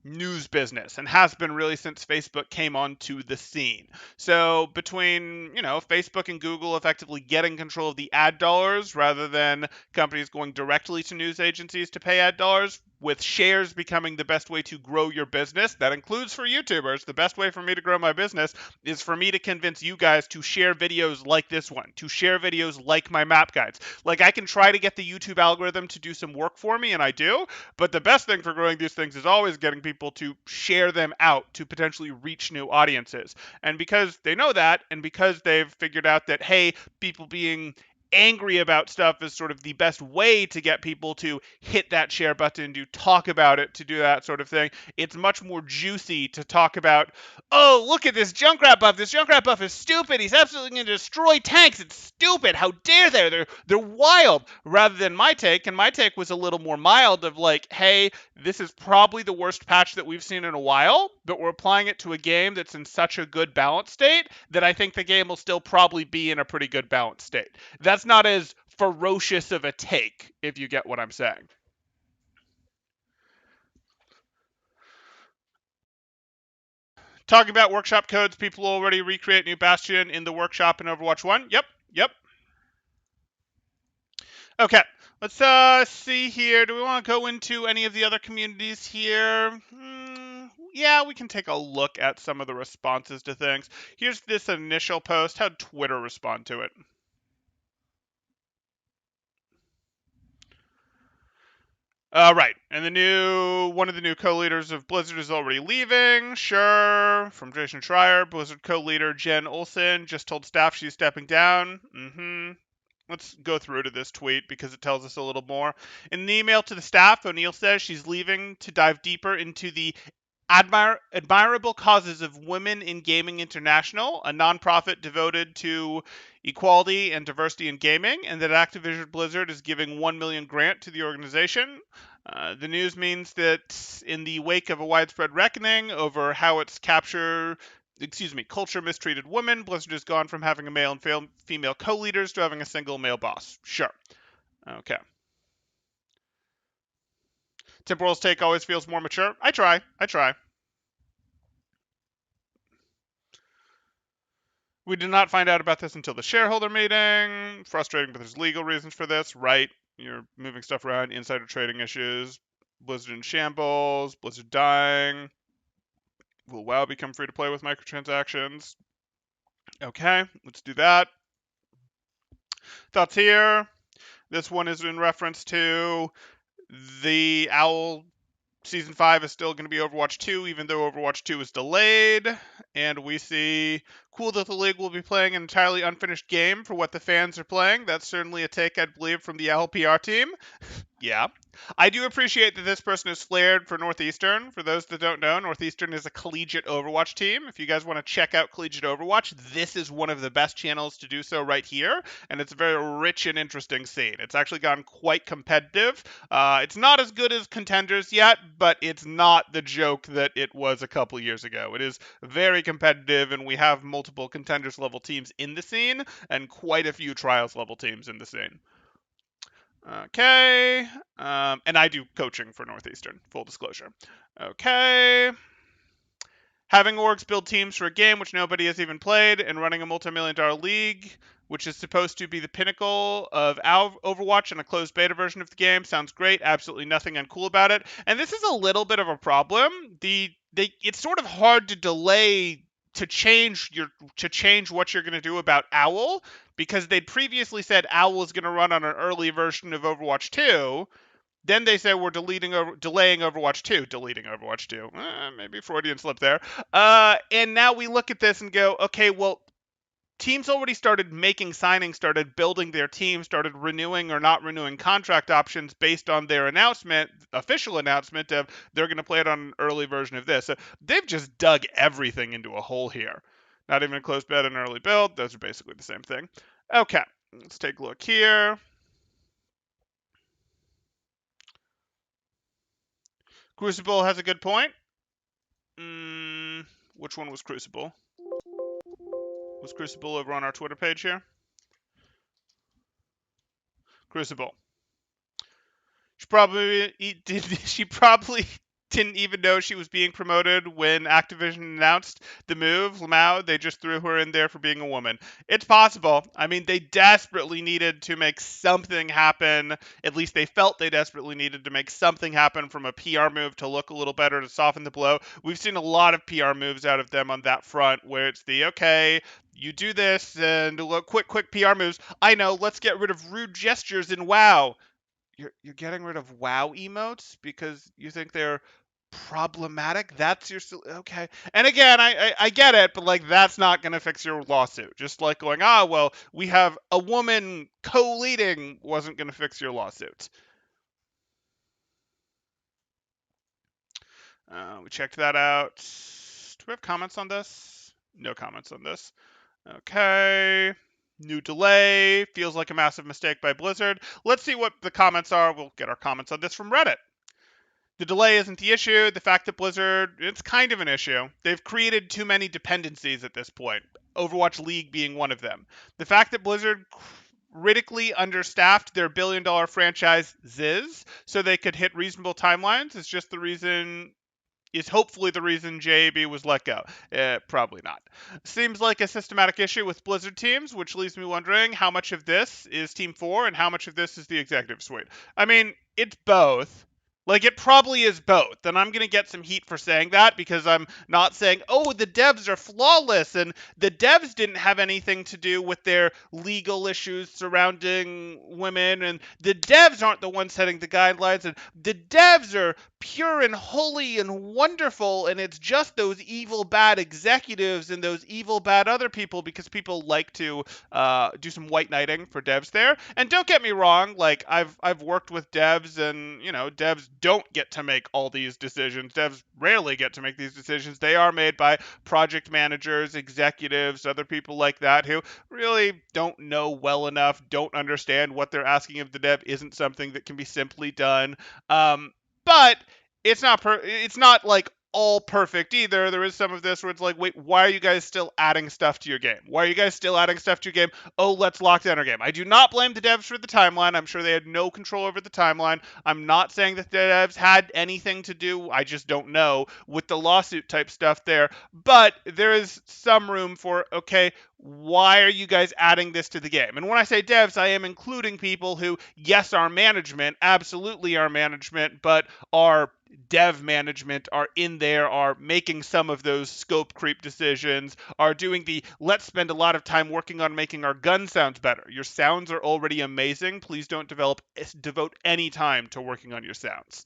S1: news business and has been really since Facebook came onto the scene. So between, Facebook and Google effectively getting control of the ad dollars rather than companies going directly to news agencies to pay ad dollars, with shares becoming the best way to grow your business, that includes for YouTubers. The best way for me to grow my business is for me to convince you guys to share videos like this one, to share videos like my map guides. Like, I can try to get the YouTube algorithm to do some work for me, and I do, but the best thing for growing these things is always getting people to share them out to potentially reach new audiences. And because they know that, and because they've figured out that, hey, people being angry about stuff is sort of the best way to get people to hit that share button, to talk about it, to do that sort of thing. It's much more juicy to talk about, oh, look at this Junkrat buff. This Junkrat buff is stupid. He's absolutely going to destroy tanks. It's stupid. How dare they? They're wild. Rather than my take, and my take was a little more mild of like, hey, this is probably the worst patch that we've seen in a while, but we're applying it to a game that's in such a good balance state that I think the game will still probably be in a pretty good balance state. That's not as ferocious of a take, if you get what I'm saying. Talking about workshop codes, people already recreate new Bastion in the workshop in Overwatch 1. Yep. Okay, let's see here. Do we want to go into any of the other communities here? Yeah, we can take a look at some of the responses to things. Here's this initial post. How'd Twitter respond to it? Right. And one of the new co-leaders of Blizzard is already leaving. Sure. From Jason Schreier, Blizzard co-leader Jen Olsen just told staff she's stepping down. Let's go through to this tweet because it tells us a little more. In an email to the staff, O'Neill says she's leaving to dive deeper into the Admirable Causes of Women in Gaming International, a nonprofit devoted to equality and diversity in gaming, and that Activision Blizzard is giving 1 million grant to the organization. The news means that in the wake of a widespread reckoning over how its culture mistreated women, Blizzard has gone from having a male and female co-leaders to having a single male boss. Sure. Okay. Temporal's take always feels more mature. I try. We did not find out about this until the shareholder meeting. Frustrating, but there's legal reasons for this, right? You're moving stuff around, insider trading issues, Blizzard in shambles, Blizzard dying. Will WoW become free to play with microtransactions? Okay, let's do that. Thoughts here. This one is in reference to the Owl Season 5 is still going to be Overwatch 2, even though Overwatch 2 is delayed. And we see cool that the league will be playing an entirely unfinished game for what the fans are playing. That's certainly a take, I believe, from the LPR team. Yeah. I do appreciate that this person is flared for Northeastern. For those that don't know, Northeastern is a collegiate Overwatch team. If you guys want to check out collegiate Overwatch, this is one of the best channels to do so right here, and it's a very rich and interesting scene. It's actually gotten quite competitive. It's not as good as Contenders yet, but it's not the joke that it was a couple years ago. It is very competitive, and we have multiple Contenders level teams in the scene, and quite a few Trials level teams in the scene. Okay. And I do coaching for Northeastern, full disclosure. Okay. Having orgs build teams for a game which nobody has even played and running a multi-million-dollar league, which is supposed to be the pinnacle of Overwatch and a closed beta version of the game, sounds great. Absolutely nothing uncool about it. And this is a little bit of a problem. It's sort of hard to delay to change what you're going to do about Owl, because they'd previously said Owl is going to run on an early version of Overwatch 2. Then they say we're delaying Overwatch 2. Deleting Overwatch 2. Maybe Freudian slip there. And now we look at this and go, okay, well, teams already started making signings, started building their team, started renewing or not renewing contract options based on their official announcement of they're going to play it on an early version of this. So they've just dug everything into a hole here. Not even a closed beta and early build. Those are basically the same thing. Okay, let's take a look here. Crucible has a good point. Which one was Crucible? Was Crucible over on our Twitter page here? Crucible. She probably didn't even know she was being promoted when Activision announced the move. Lamau, they just threw her in there for being a woman. It's possible. I mean, they desperately needed to make something happen. At least they felt they desperately needed to make something happen from a PR move to look a little better, to soften the blow. We've seen a lot of PR moves out of them on that front, where it's okay, you do this and look, quick PR moves. I know, let's get rid of rude gestures in WoW. You're getting rid of WoW emotes because you think they're problematic? That's your okay. And again, I get it, but that's not going to fix your lawsuit. Just like going, well, we have a woman co-leading wasn't going to fix your lawsuit. We checked that out. Do we have comments on this? No comments on this. Okay. New delay. Feels like a massive mistake by Blizzard. Let's see what the comments are. We'll get our comments on this from Reddit. The delay isn't the issue. The fact that Blizzard, it's kind of an issue. They've created too many dependencies at this point, Overwatch League being one of them. The fact that Blizzard critically understaffed their billion-dollar franchise Ziz so they could hit reasonable timelines is hopefully the reason JAB was let go. Probably not. Seems like a systematic issue with Blizzard teams, which leaves me wondering how much of this is Team 4 and how much of this is the executive suite. I mean, it's both. Like, it probably is both. And I'm going to get some heat for saying that because I'm not saying, oh, the devs are flawless. And the devs didn't have anything to do with their legal issues surrounding women. And the devs aren't the ones setting the guidelines. And the devs are pure and holy and wonderful. And it's just those evil, bad executives and those evil, bad other people because people like to do some white knighting for devs there. And don't get me wrong, like I've worked with devs, and devs don't get to make all these decisions. Devs rarely get to make these decisions. They are made by project managers, executives, other people like that who really don't know well enough, don't understand what they're asking of the dev isn't something that can be simply done. But it's not like all perfect either. There is some of this where it's like, wait, why are you guys still adding stuff to your game? Why are you guys still adding stuff to your game? Oh, let's lock down our game. I do not blame the devs for the timeline. I'm sure they had no control over the timeline. I'm not saying that the devs had anything to do, I just don't know, with the lawsuit type stuff there. But there is some room for, okay, why are you guys adding this to the game? And when I say devs, I am including people who, yes, are management, absolutely are management, but are dev management, are in there, are making some of those scope creep decisions, are doing the let's spend a lot of time working on making our gun sounds better. Your sounds are already amazing. Please don't devote any time to working on your sounds.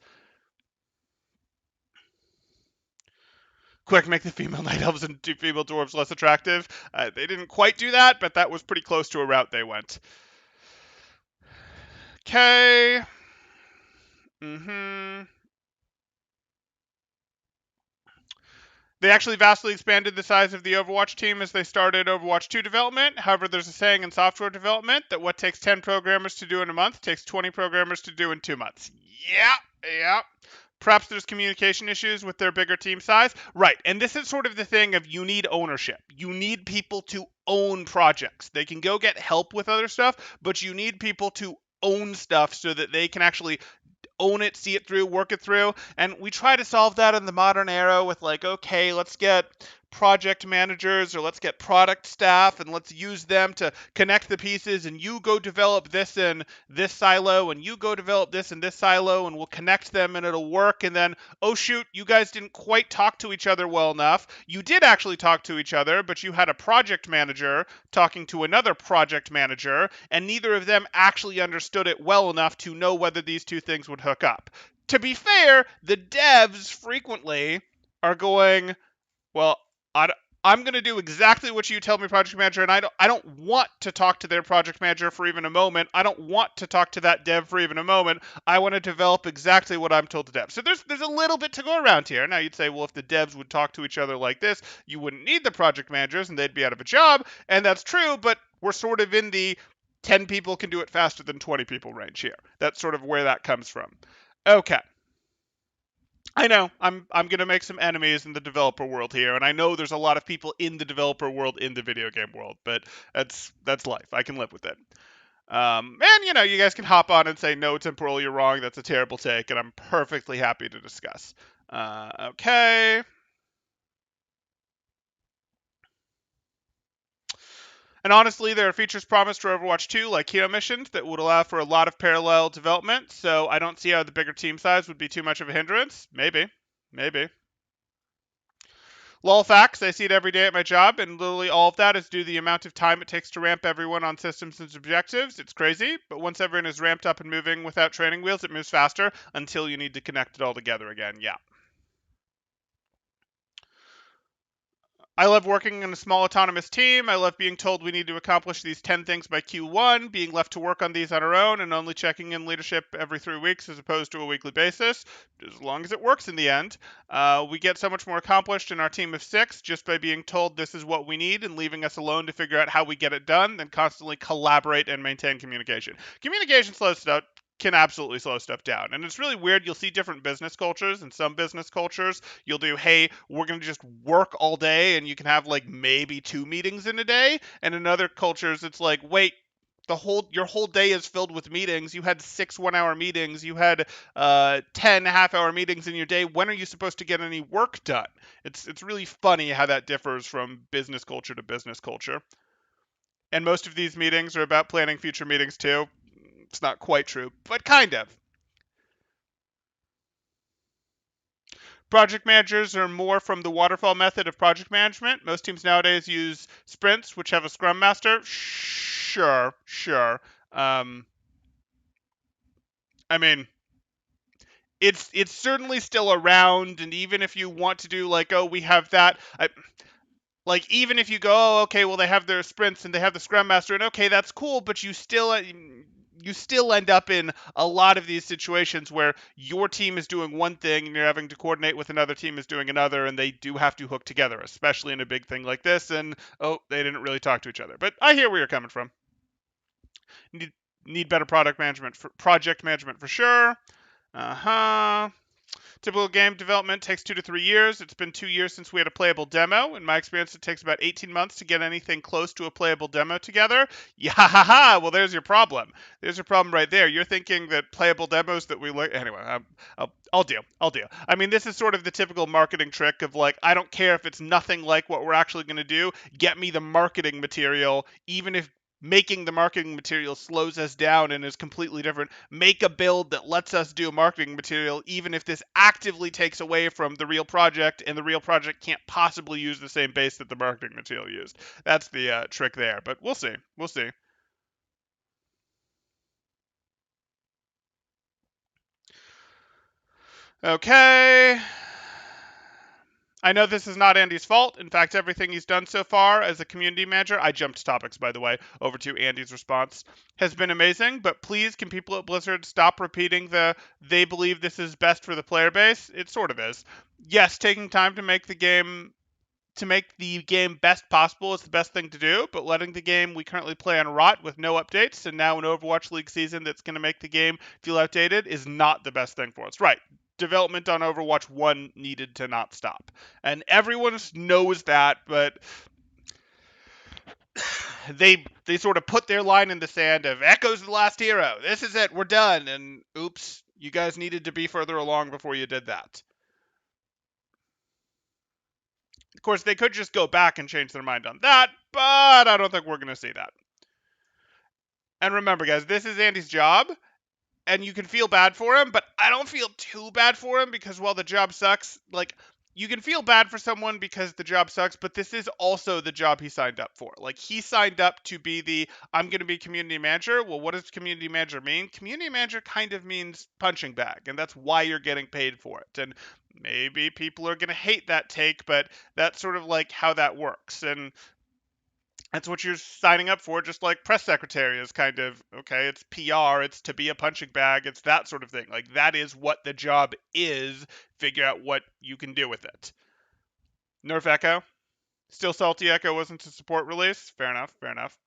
S1: Quick, make the female night elves and female dwarves less attractive. They didn't quite do that, but that was pretty close to a route they went. Okay. Mm-hmm. They actually vastly expanded the size of the Overwatch team as they started Overwatch 2 development. However, there's a saying in software development that what takes 10 programmers to do in a month takes 20 programmers to do in 2 months. Yeah, yeah. Perhaps there's communication issues with their bigger team size. Right, and this is sort of the thing of you need ownership. You need people to own projects. They can go get help with other stuff, but you need people to own stuff so that they can actually own it, see it through, work it through. And we try to solve that in the modern era with like, okay, let's get project managers or let's get product staff and let's use them to connect the pieces, and you go develop this in this silo and you go develop this in this silo and we'll connect them and it'll work. And then, oh shoot, you guys didn't quite talk to each other well enough. You did actually talk to each other, but you had a project manager talking to another project manager, and neither of them actually understood it well enough to know whether these two things would hook up. To be fair, the devs frequently are going, well, I, am going to do exactly what you tell me, project manager, and I don't want to talk to their project manager for even a moment. I don't want to talk to that dev for even a moment. I want to develop exactly what I'm told to dev. So there's a little bit to go around here. Now you'd say, well, if the devs would talk to each other like this, you wouldn't need the project managers and they'd be out of a job, and that's true, but we're sort of in the 10 people can do it faster than 20 people range here. That's sort of where that comes from. Okay. I know I'm gonna make some enemies in the developer world here, and I know there's a lot of people in the developer world in the video game world, but that's life. I can live with it. And you guys can hop on and say no, temporal, you're wrong. That's a terrible take, and I'm perfectly happy to discuss. Okay. And honestly, there are features promised for Overwatch 2, like hero missions, that would allow for a lot of parallel development. So I don't see how the bigger team size would be too much of a hindrance. Maybe, maybe. Lol facts, I see it every day at my job, and literally all of that is due to the amount of time it takes to ramp everyone on systems and objectives. It's crazy, but once everyone is ramped up and moving without training wheels, it moves faster until you need to connect it all together again. Yeah. I love working in a small autonomous team. I love being told we need to accomplish these 10 things by Q1, being left to work on these on our own, and only checking in leadership every 3 weeks as opposed to a weekly basis, as long as it works in the end. We get so much more accomplished in our team of 6 just by being told this is what we need and leaving us alone to figure out how we get it done, than constantly collaborate and maintain communication. Communication slows stuff can absolutely slow stuff down. And it's really weird. You'll see different business cultures. In some business cultures, you'll do, hey, we're going to just work all day, and you can have like maybe 2 meetings in a day. And in other cultures, it's like, wait, your whole day is filled with meetings. You had 6 1-hour meetings. You had 10 half-hour meetings in your day. When are you supposed to get any work done? It's really funny how that differs from business culture to business culture. And most of these meetings are about planning future meetings too. It's not quite true, but kind of. Project managers are more from the waterfall method of project management. Most teams nowadays use sprints, which have a scrum master. Sure, sure. Um, I mean, it's certainly still around, and even if you want to do like, oh, we have that, like even if you go, oh, okay, well they have their sprints and they have the scrum master, and okay, that's cool, but you still end up in a lot of these situations where your team is doing one thing and you're having to coordinate with another team is doing another, and they do have to hook together, especially in a big thing like this. And oh, they didn't really talk to each other. But I hear where you're coming from. Need need better project management for sure. Uh-huh. Typical game development takes 2 to 3 years. It's been 2 years since we had a playable demo. In my experience, it takes about 18 months to get anything close to a playable demo together. Yeah, ha, ha. Well, there's your problem. There's your problem right there. You're thinking that playable demos that we like. Anyway, I'll deal. I'll deal. I mean, this is sort of the typical marketing trick of like, I don't care if it's nothing like what we're actually going to do. Get me the marketing material, even if making the marketing material slows us down and is completely different. Make a build that lets us do marketing material, even if this actively takes away from the real project, and the real project can't possibly use the same base that the marketing material used. That's the trick there, but we'll see. We'll see. Okay. I know this is not Andy's fault. In fact, everything he's done so far as a community manager, I jumped topics, by the way, over to Andy's response, has been amazing. But please, can people at Blizzard stop repeating they believe this is best for the player base? It sort of is. Yes, taking time to make the game best possible is the best thing to do, but letting the game we currently play on rot with no updates and now an Overwatch League season that's going to make the game feel outdated is not the best thing for us. Right. Development on Overwatch 1 needed to not stop. And everyone knows that, but they sort of put their line in the sand of Echo's the last hero. This is it. We're done. And oops, you guys needed to be further along before you did that. Of course, they could just go back and change their mind on that, but I don't think we're going to see that. And remember, guys, this is Andy's job, and you can feel bad for him, but I don't feel too bad for him because while the job sucks, like, you can feel bad for someone because the job sucks, but this is also the job he signed up for. Like, he signed up to be I'm going to be community manager. Well, what does community manager mean? Community manager kind of means punching bag, and that's why you're getting paid for it. And maybe people are going to hate that take, but that's sort of like how that works. And that's what you're signing up for, just like press secretary is kind of, okay, it's PR, it's to be a punching bag, it's that sort of thing. Like, that is what the job is. Figure out what you can do with it. Nerf Echo. Still salty Echo wasn't a support release. Fair enough, fair enough.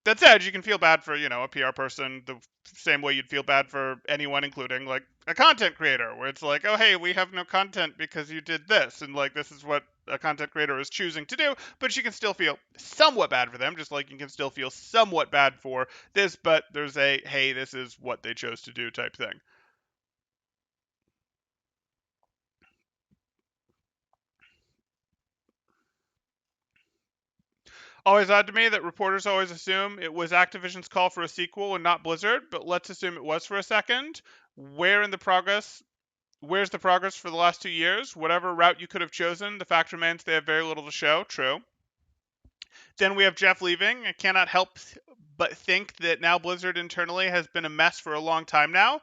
S1: That said, you can feel bad for, a PR person the same way you'd feel bad for anyone, including like a content creator, where it's like, oh, hey, we have no content because you did this. And like, this is what a content creator is choosing to do. But you can still feel somewhat bad for them, just like you can still feel somewhat bad for this. But there's a, hey, this is what they chose to do type thing. Always odd to me that reporters always assume it was Activision's call for a sequel and not Blizzard, but let's assume it was for a second. Where in the progress Where's the progress for the last 2 years? Whatever route you could have chosen, the fact remains they have very little to show. True. Then we have Jeff leaving. I cannot help but think that now Blizzard internally has been a mess for a long time now.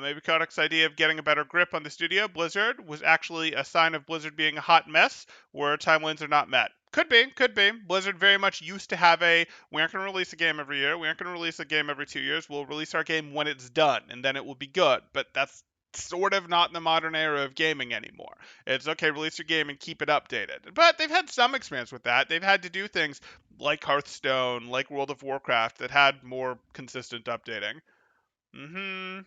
S1: Maybe Kodak's idea of getting a better grip on the studio, Blizzard, was actually a sign of Blizzard being a hot mess where timelines are not met. Could be, could be. Blizzard very much used to have we aren't going to release a game every year. We aren't going to release a game every 2 years. We'll release our game when it's done, and then it will be good. But that's sort of not in the modern era of gaming anymore. It's okay, release your game and keep it updated. But they've had some experience with that. They've had to do things like Hearthstone, like World of Warcraft, that had more consistent updating. Mm-hmm.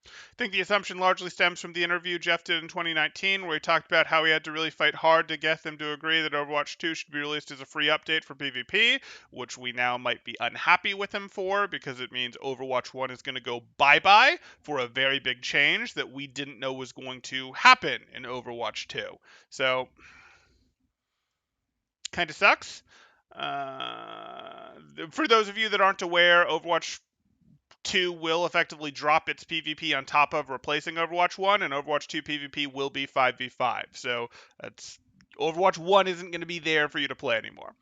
S1: I think the assumption largely stems from the interview Jeff did in 2019, where he talked about how he had to really fight hard to get them to agree that Overwatch 2 should be released as a free update for PvP, which we now might be unhappy with him for because it means Overwatch 1 is going to go bye-bye for a very big change that we didn't know was going to happen in Overwatch 2. So, kind of sucks. For those of you that aren't aware, Overwatch 2 will effectively drop its PvP on top of replacing Overwatch 1, and Overwatch 2 PvP will be 5v5. So that's Overwatch 1 isn't going to be there for you to play anymore.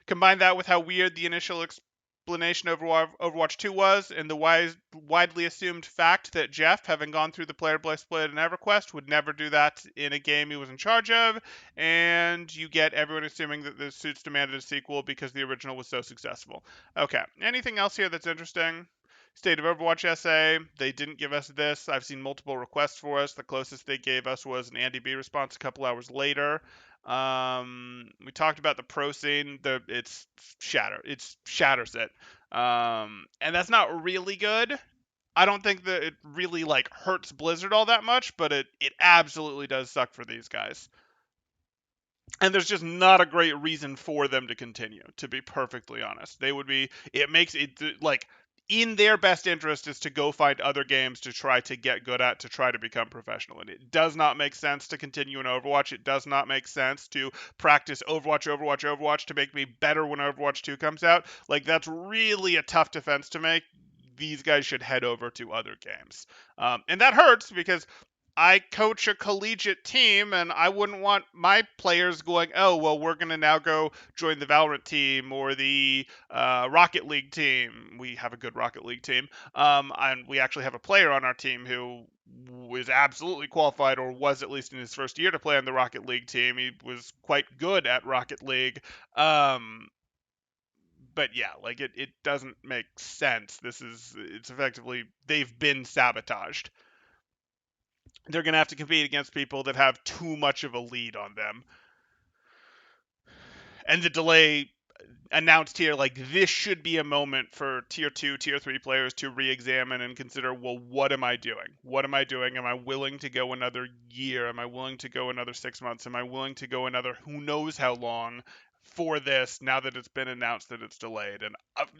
S1: Combine that with how weird the initial explanation of Overwatch 2 was, and the widely assumed fact that Jeff, having gone through the player play split and EverQuest, would never do that in a game he was in charge of, and you get everyone assuming that the suits demanded a sequel because the original was so successful. Okay, anything else here that's interesting? State of Overwatch essay. They didn't give us this. I've seen multiple requests for us. The closest they gave us was an Andy B response a couple hours later. We talked about the pro scene. It shatters it. And that's not really good. I don't think that it really like hurts Blizzard all that much, but it absolutely does suck for these guys. And there's just not a great reason for them to continue, to be perfectly honest. It makes it like in their best interest is to go find other games to try to get good at, to try to become professional. And it does not make sense to continue in Overwatch. It does not make sense to practice Overwatch to make me better when Overwatch 2 comes out. Like, that's really a tough defense to make. These guys should head over to other games. And that hurts because I coach a collegiate team, and I wouldn't want my players going, oh, well, we're going to now go join the Valorant team or the Rocket League team. We have a good Rocket League team. And we actually have a player on our team who is absolutely qualified, or was at least in his first year to play on the Rocket League team. He was quite good at Rocket League. But yeah, like it doesn't make sense. It's effectively, they've been sabotaged. They're going to have to compete against people that have too much of a lead on them. And the delay announced here, like, this should be a moment for tier 2, tier 3 players to re-examine and consider, well, what am I doing? What am I doing? Am I willing to go another year? Am I willing to go another 6 months? Am I willing to go another who knows how long for this now that it's been announced that it's delayed? And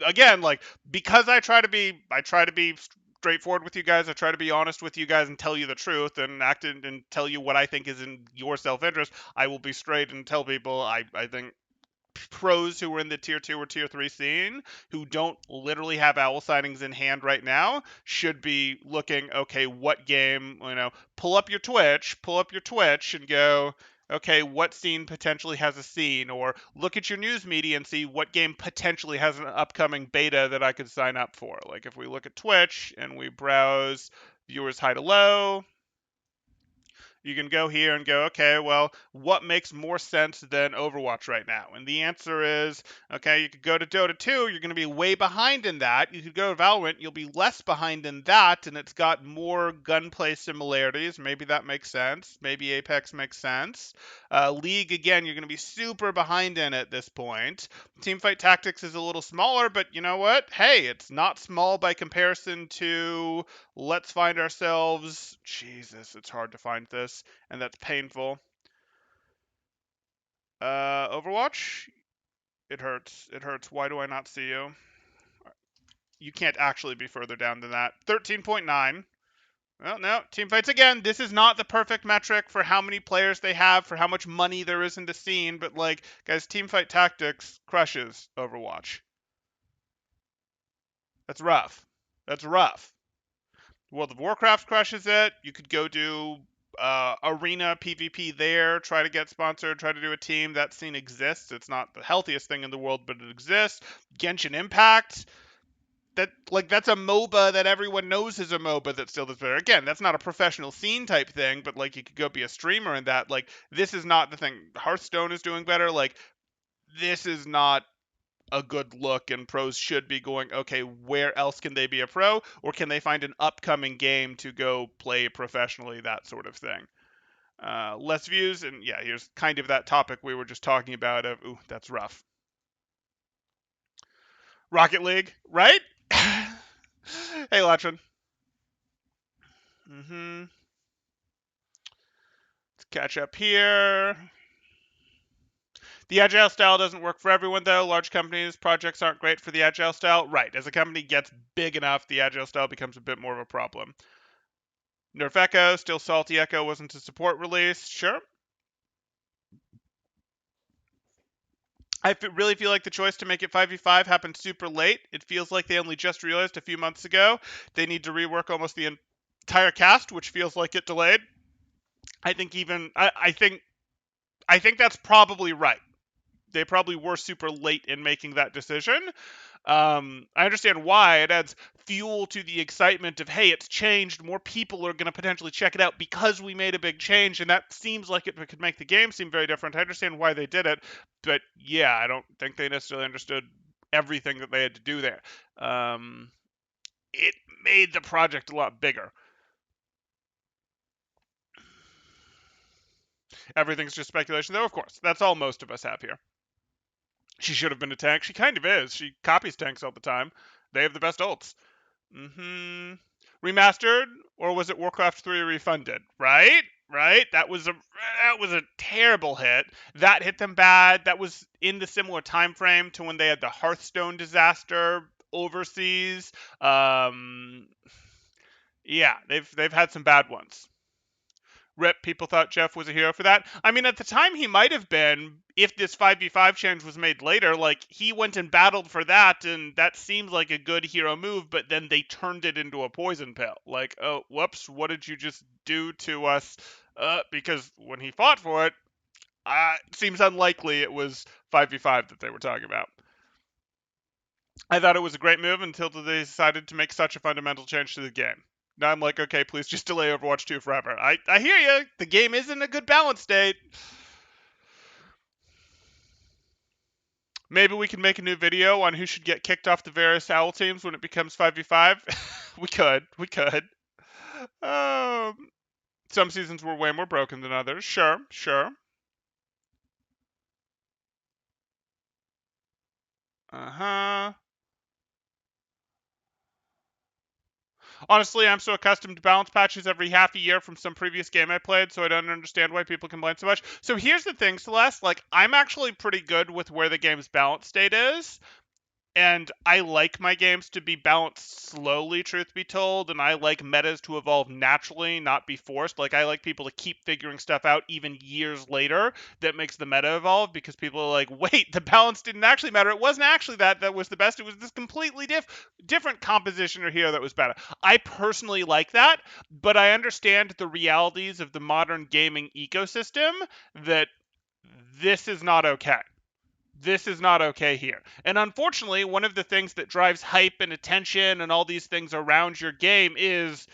S1: again, like, because I try to be straightforward with you guys. I try to be honest with you guys and tell you the truth and act and tell you what I think is in your self-interest. I will be straight and tell people I think pros who are in the tier 2 or tier 3 scene who don't literally have owl sightings in hand right now should be looking, okay, what game, pull up your Twitch and go, okay, what scene potentially has a scene, or look at your news media and see what game potentially has an upcoming beta that I could sign up for. Like, if we look at Twitch and we browse viewers high to low, you can go here and go, okay, well, what makes more sense than Overwatch right now? And the answer is, okay, you could go to Dota 2, you're going to be way behind in that. You could go to Valorant, you'll be less behind in that, and it's got more gunplay similarities. Maybe that makes sense. Maybe Apex makes sense. League, again, you're going to be super behind in at this point. Teamfight Tactics is a little smaller, but you know what? Hey, it's not small by comparison to Let's find ourselves. Jesus, it's hard to find this, and that's painful. Overwatch? It hurts. It hurts. Why do I not see you? You can't actually be further down than that. 13.9. Well, no. Teamfights again. This is not the perfect metric for how many players they have, for how much money there is in the scene, but, like, guys, Teamfight Tactics crushes Overwatch. That's rough. That's rough. World of Warcraft crushes it. You could go do arena PvP there, try to get sponsored, try to do a team. That scene exists. It's not the healthiest thing in the world, but it exists. Genshin Impact. That's a MOBA that everyone knows is a MOBA that still does better. Again, that's not a professional scene type thing, but like you could go be a streamer in that. Like, this is not the thing. Hearthstone is doing better. Like, this is not a good look, and pros should be going, okay, where else can they be a pro, or can they find an upcoming game to go play professionally, that sort of thing. Less views, and yeah, here's kind of that topic we were just talking about of, ooh, that's rough. Rocket League, right? Hey, Latrin. Let's catch up here. The agile style doesn't work for everyone, though. Large companies, projects aren't great for the agile style. Right, as a company gets big enough, the agile style becomes a bit more of a problem. Nerf Echo, still salty. Echo wasn't a support release. Sure. really feel like the choice to make it 5v5 happened super late. It feels like they only just realized a few months ago they need to rework almost the entire cast, which feels like it delayed. I think even I think that's probably right. They probably were super late in making that decision. I understand why. It adds fuel to the excitement of, hey, it's changed. More people are going to potentially check it out because we made a big change, and that seems like it could make the game seem very different. I understand why they did it, but yeah, I don't think they necessarily understood everything that they had to do there. It made the project a lot bigger. Everything's just speculation, though, of course. That's all most of us have here. She should have been a tank. She kind of is. She copies tanks all the time. They have the best ults. Mm-hmm. Remastered, or was it Warcraft 3 refunded? Right? Right? That was a terrible hit. That hit them bad. That was in the similar time frame to when they had the Hearthstone disaster overseas. Um, yeah, they've had some bad ones. Rip, people thought Jeff was a hero for that. I mean, at the time, he might have been if this 5v5 change was made later. Like, he went and battled for that, and that seems like a good hero move, but then they turned it into a poison pill. Like, oh, whoops, what did you just do to us? Because when he fought for it, it seems unlikely it was 5v5 that they were talking about. I thought it was a great move until they decided to make such a fundamental change to the game. Now I'm like, okay, please just delay Overwatch 2 forever. I hear you. The game is in a good balance state. Maybe we can make a new video on who should get kicked off the various owl teams when it becomes 5v5. We could. We could. Um, some seasons were way more broken than others. Sure, sure. Uh-huh. Honestly, I'm so accustomed to balance patches every half a year from some previous game I played, so I don't understand why people complain so much. So here's the thing, Celeste. Like, I'm actually pretty good with where the game's balance state is. And I like my games to be balanced slowly, truth be told, and I like metas to evolve naturally, not be forced. Like, I like people to keep figuring stuff out even years later that makes the meta evolve, because people are like, wait, the balance didn't actually matter. It wasn't actually that was the best. It was this completely different composition or hero that was better. I personally like that, but I understand the realities of the modern gaming ecosystem that this is not okay. This is not okay here. And unfortunately, one of the things that drives hype and attention and all these things around your game is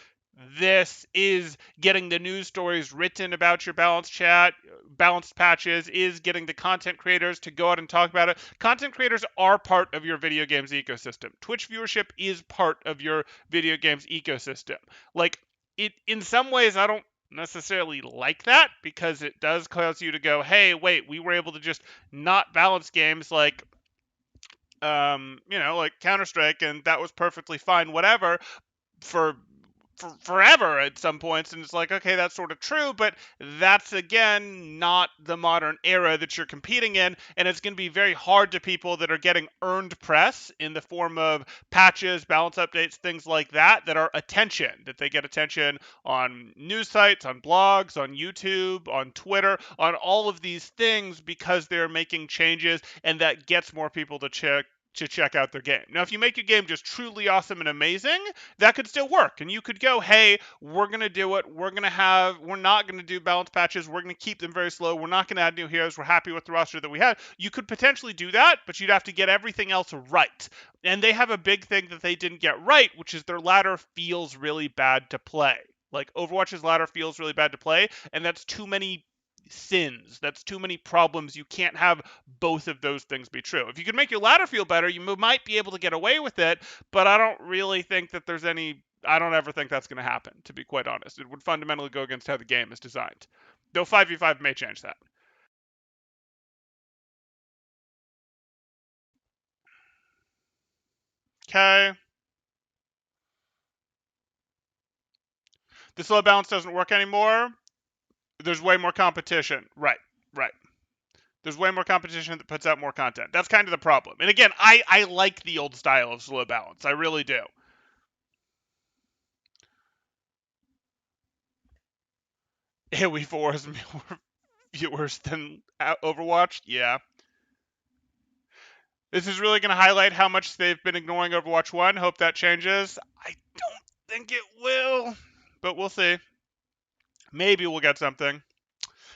S1: this is getting the news stories written about your balanced patches, is getting the content creators to go out and talk about it. Content creators are part of your video games ecosystem. Twitch viewership is part of your video games ecosystem. Like, it in some ways I don't necessarily like that, because it does cause you to go, hey, wait, we were able to just not balance games like like Counter-Strike, and that was perfectly fine, whatever, for forever at some points. And it's like, okay, that's sort of true, but that's again not the modern era that you're competing in. And it's going to be very hard to people that are getting earned press in the form of patches, balance updates, things like that are attention, that they get attention on news sites, on blogs, on YouTube, on Twitter, on all of these things, because they're making changes, and that gets more people to check out their game. Now, if you make your game just truly awesome and amazing, that could still work. And you could go, hey, we're going to do it. We're not going to do balance patches. We're going to keep them very slow. We're not going to add new heroes. We're happy with the roster that we have. You could potentially do that, but you'd have to get everything else right. And they have a big thing that they didn't get right, which is their ladder feels really bad to play. Like, Overwatch's ladder feels really bad to play, and that's too many sins. That's too many problems. You can't have both of those things be true. If you can make your ladder feel better, you might be able to get away with it, but I don't really think that there's any. I don't ever think that's going to happen, to be quite honest. It would fundamentally go against how the game is designed. Though 5v5 may change that. Okay. The slow balance doesn't work anymore. There's way more competition. Right. Right. There's way more competition that puts out more content. That's kind of the problem. And again, I like the old style of slow balance. I really do. AoE 4 has more viewers than Overwatch. Yeah. This is really going to highlight how much they've been ignoring Overwatch 1. Hope that changes. I don't think it will, but we'll see. Maybe we'll get something.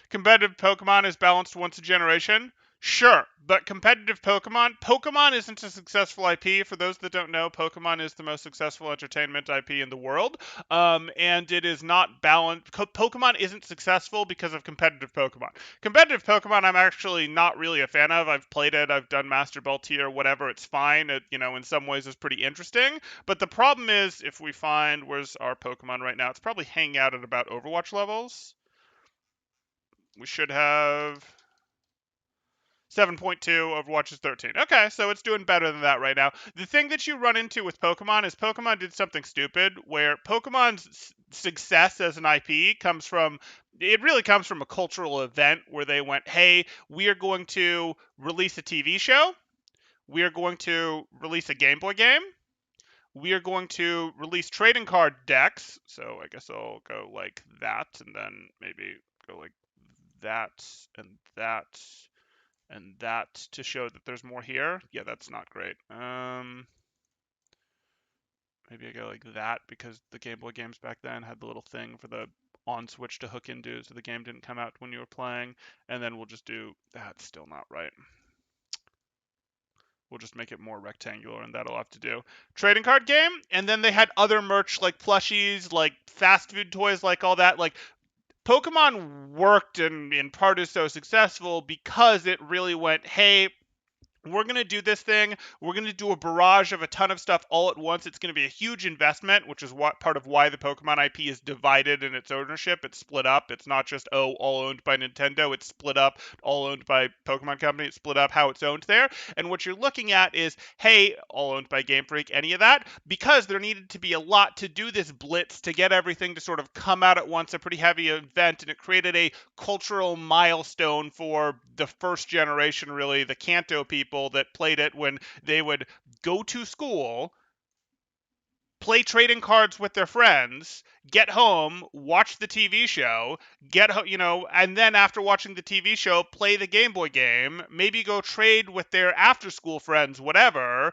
S1: Competitive Pokemon is balanced once a generation. Sure, but competitive Pokemon isn't a successful IP. For those that don't know, Pokemon is the most successful entertainment IP in the world, and it is not balanced. Pokemon isn't successful because of competitive Pokemon. Competitive Pokemon, I'm actually not really a fan of. I've played it. I've done Master Ball tier, whatever. It's fine. It, in some ways, is pretty interesting. But the problem is, if we find where's our Pokemon right now, it's probably hanging out at about Overwatch levels. We should have 7.2, Overwatch is 13. Okay, so it's doing better than that right now. The thing that you run into with Pokemon is Pokemon did something stupid where Pokemon's success as an IP really comes from a cultural event where they went, hey, we are going to release a TV show. We are going to release a Game Boy game. We are going to release trading card decks. So I guess I'll go like that and then maybe go like that and that and that to show that there's more here. Yeah, that's not great. Maybe I go like that because the Game Boy games back then had the little thing for the on switch to hook into, so the game didn't come out when you were playing. And then we'll just do that's still not right. We'll just make it more rectangular, and that'll have to do. Trading card game, and then they had other merch like plushies, like fast food toys, like all that. Like Pokemon worked and in part is so successful because it really went, hey, we're going to do this thing. We're going to do a barrage of a ton of stuff all at once. It's going to be a huge investment, which is what part of why the Pokemon IP is divided in its ownership. It's split up. It's not just, all owned by Nintendo. It's split up, all owned by Pokemon Company. It's split up how it's owned there. And what you're looking at is, hey, all owned by Game Freak, any of that, because there needed to be a lot to do this blitz to get everything to sort of come out at once, a pretty heavy event, and it created a cultural milestone for the first generation, really, the Kanto people that played it when they would go to school, play trading cards with their friends, get home, watch the TV show, and then after watching the TV show, play the Game Boy game, maybe go trade with their after school friends, whatever,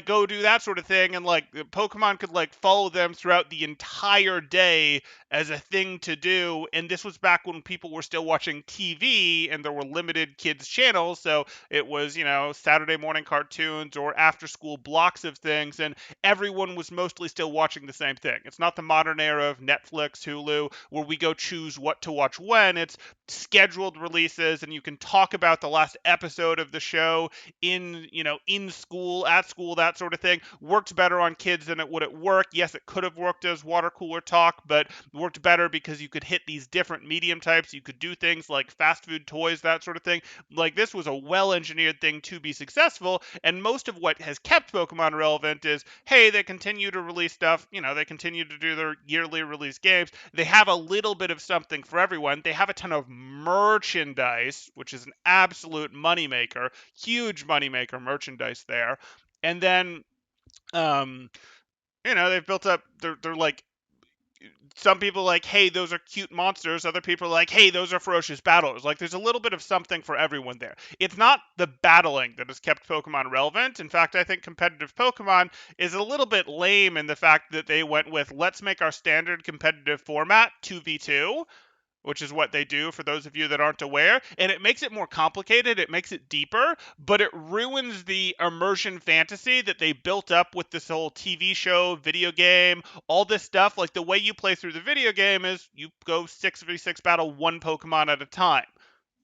S1: go do that sort of thing, and like Pokemon could like follow them throughout the entire day as a thing to do. And this was back when people were still watching TV and there were limited kids channels, so it was, Saturday morning cartoons or after school blocks of things, and everyone was mostly still watching the same thing. It's not the modern era of Netflix, Hulu, where we go choose what to watch when. It's scheduled releases, and you can talk about the last episode of the show in school, at school, that sort of thing. Worked better on kids than it would at work. Yes, it could have worked as water cooler talk, but worked better because you could hit these different medium types. You could do things like fast food toys, that sort of thing. Like, this was a well-engineered thing to be successful, and most of what has kept Pokemon relevant is, hey, they continue to release stuff, they continue to do their yearly release games. They have a little bit of something for everyone. They have a ton of merchandise, which is an absolute moneymaker, huge moneymaker merchandise there. And then, they've built up, they're like, some people are like, hey, those are cute monsters. Other people are like, hey, those are ferocious battlers. Like, there's a little bit of something for everyone there. It's not the battling that has kept Pokemon relevant. In fact, I think competitive Pokemon is a little bit lame in the fact that they went with, let's make our standard competitive format 2v2, which is what they do for those of you that aren't aware. And it makes it more complicated, it makes it deeper, but it ruins the immersion fantasy that they built up with this whole TV show, video game, all this stuff. Like, the way you play through the video game is you go 6v6 battle one Pokemon at a time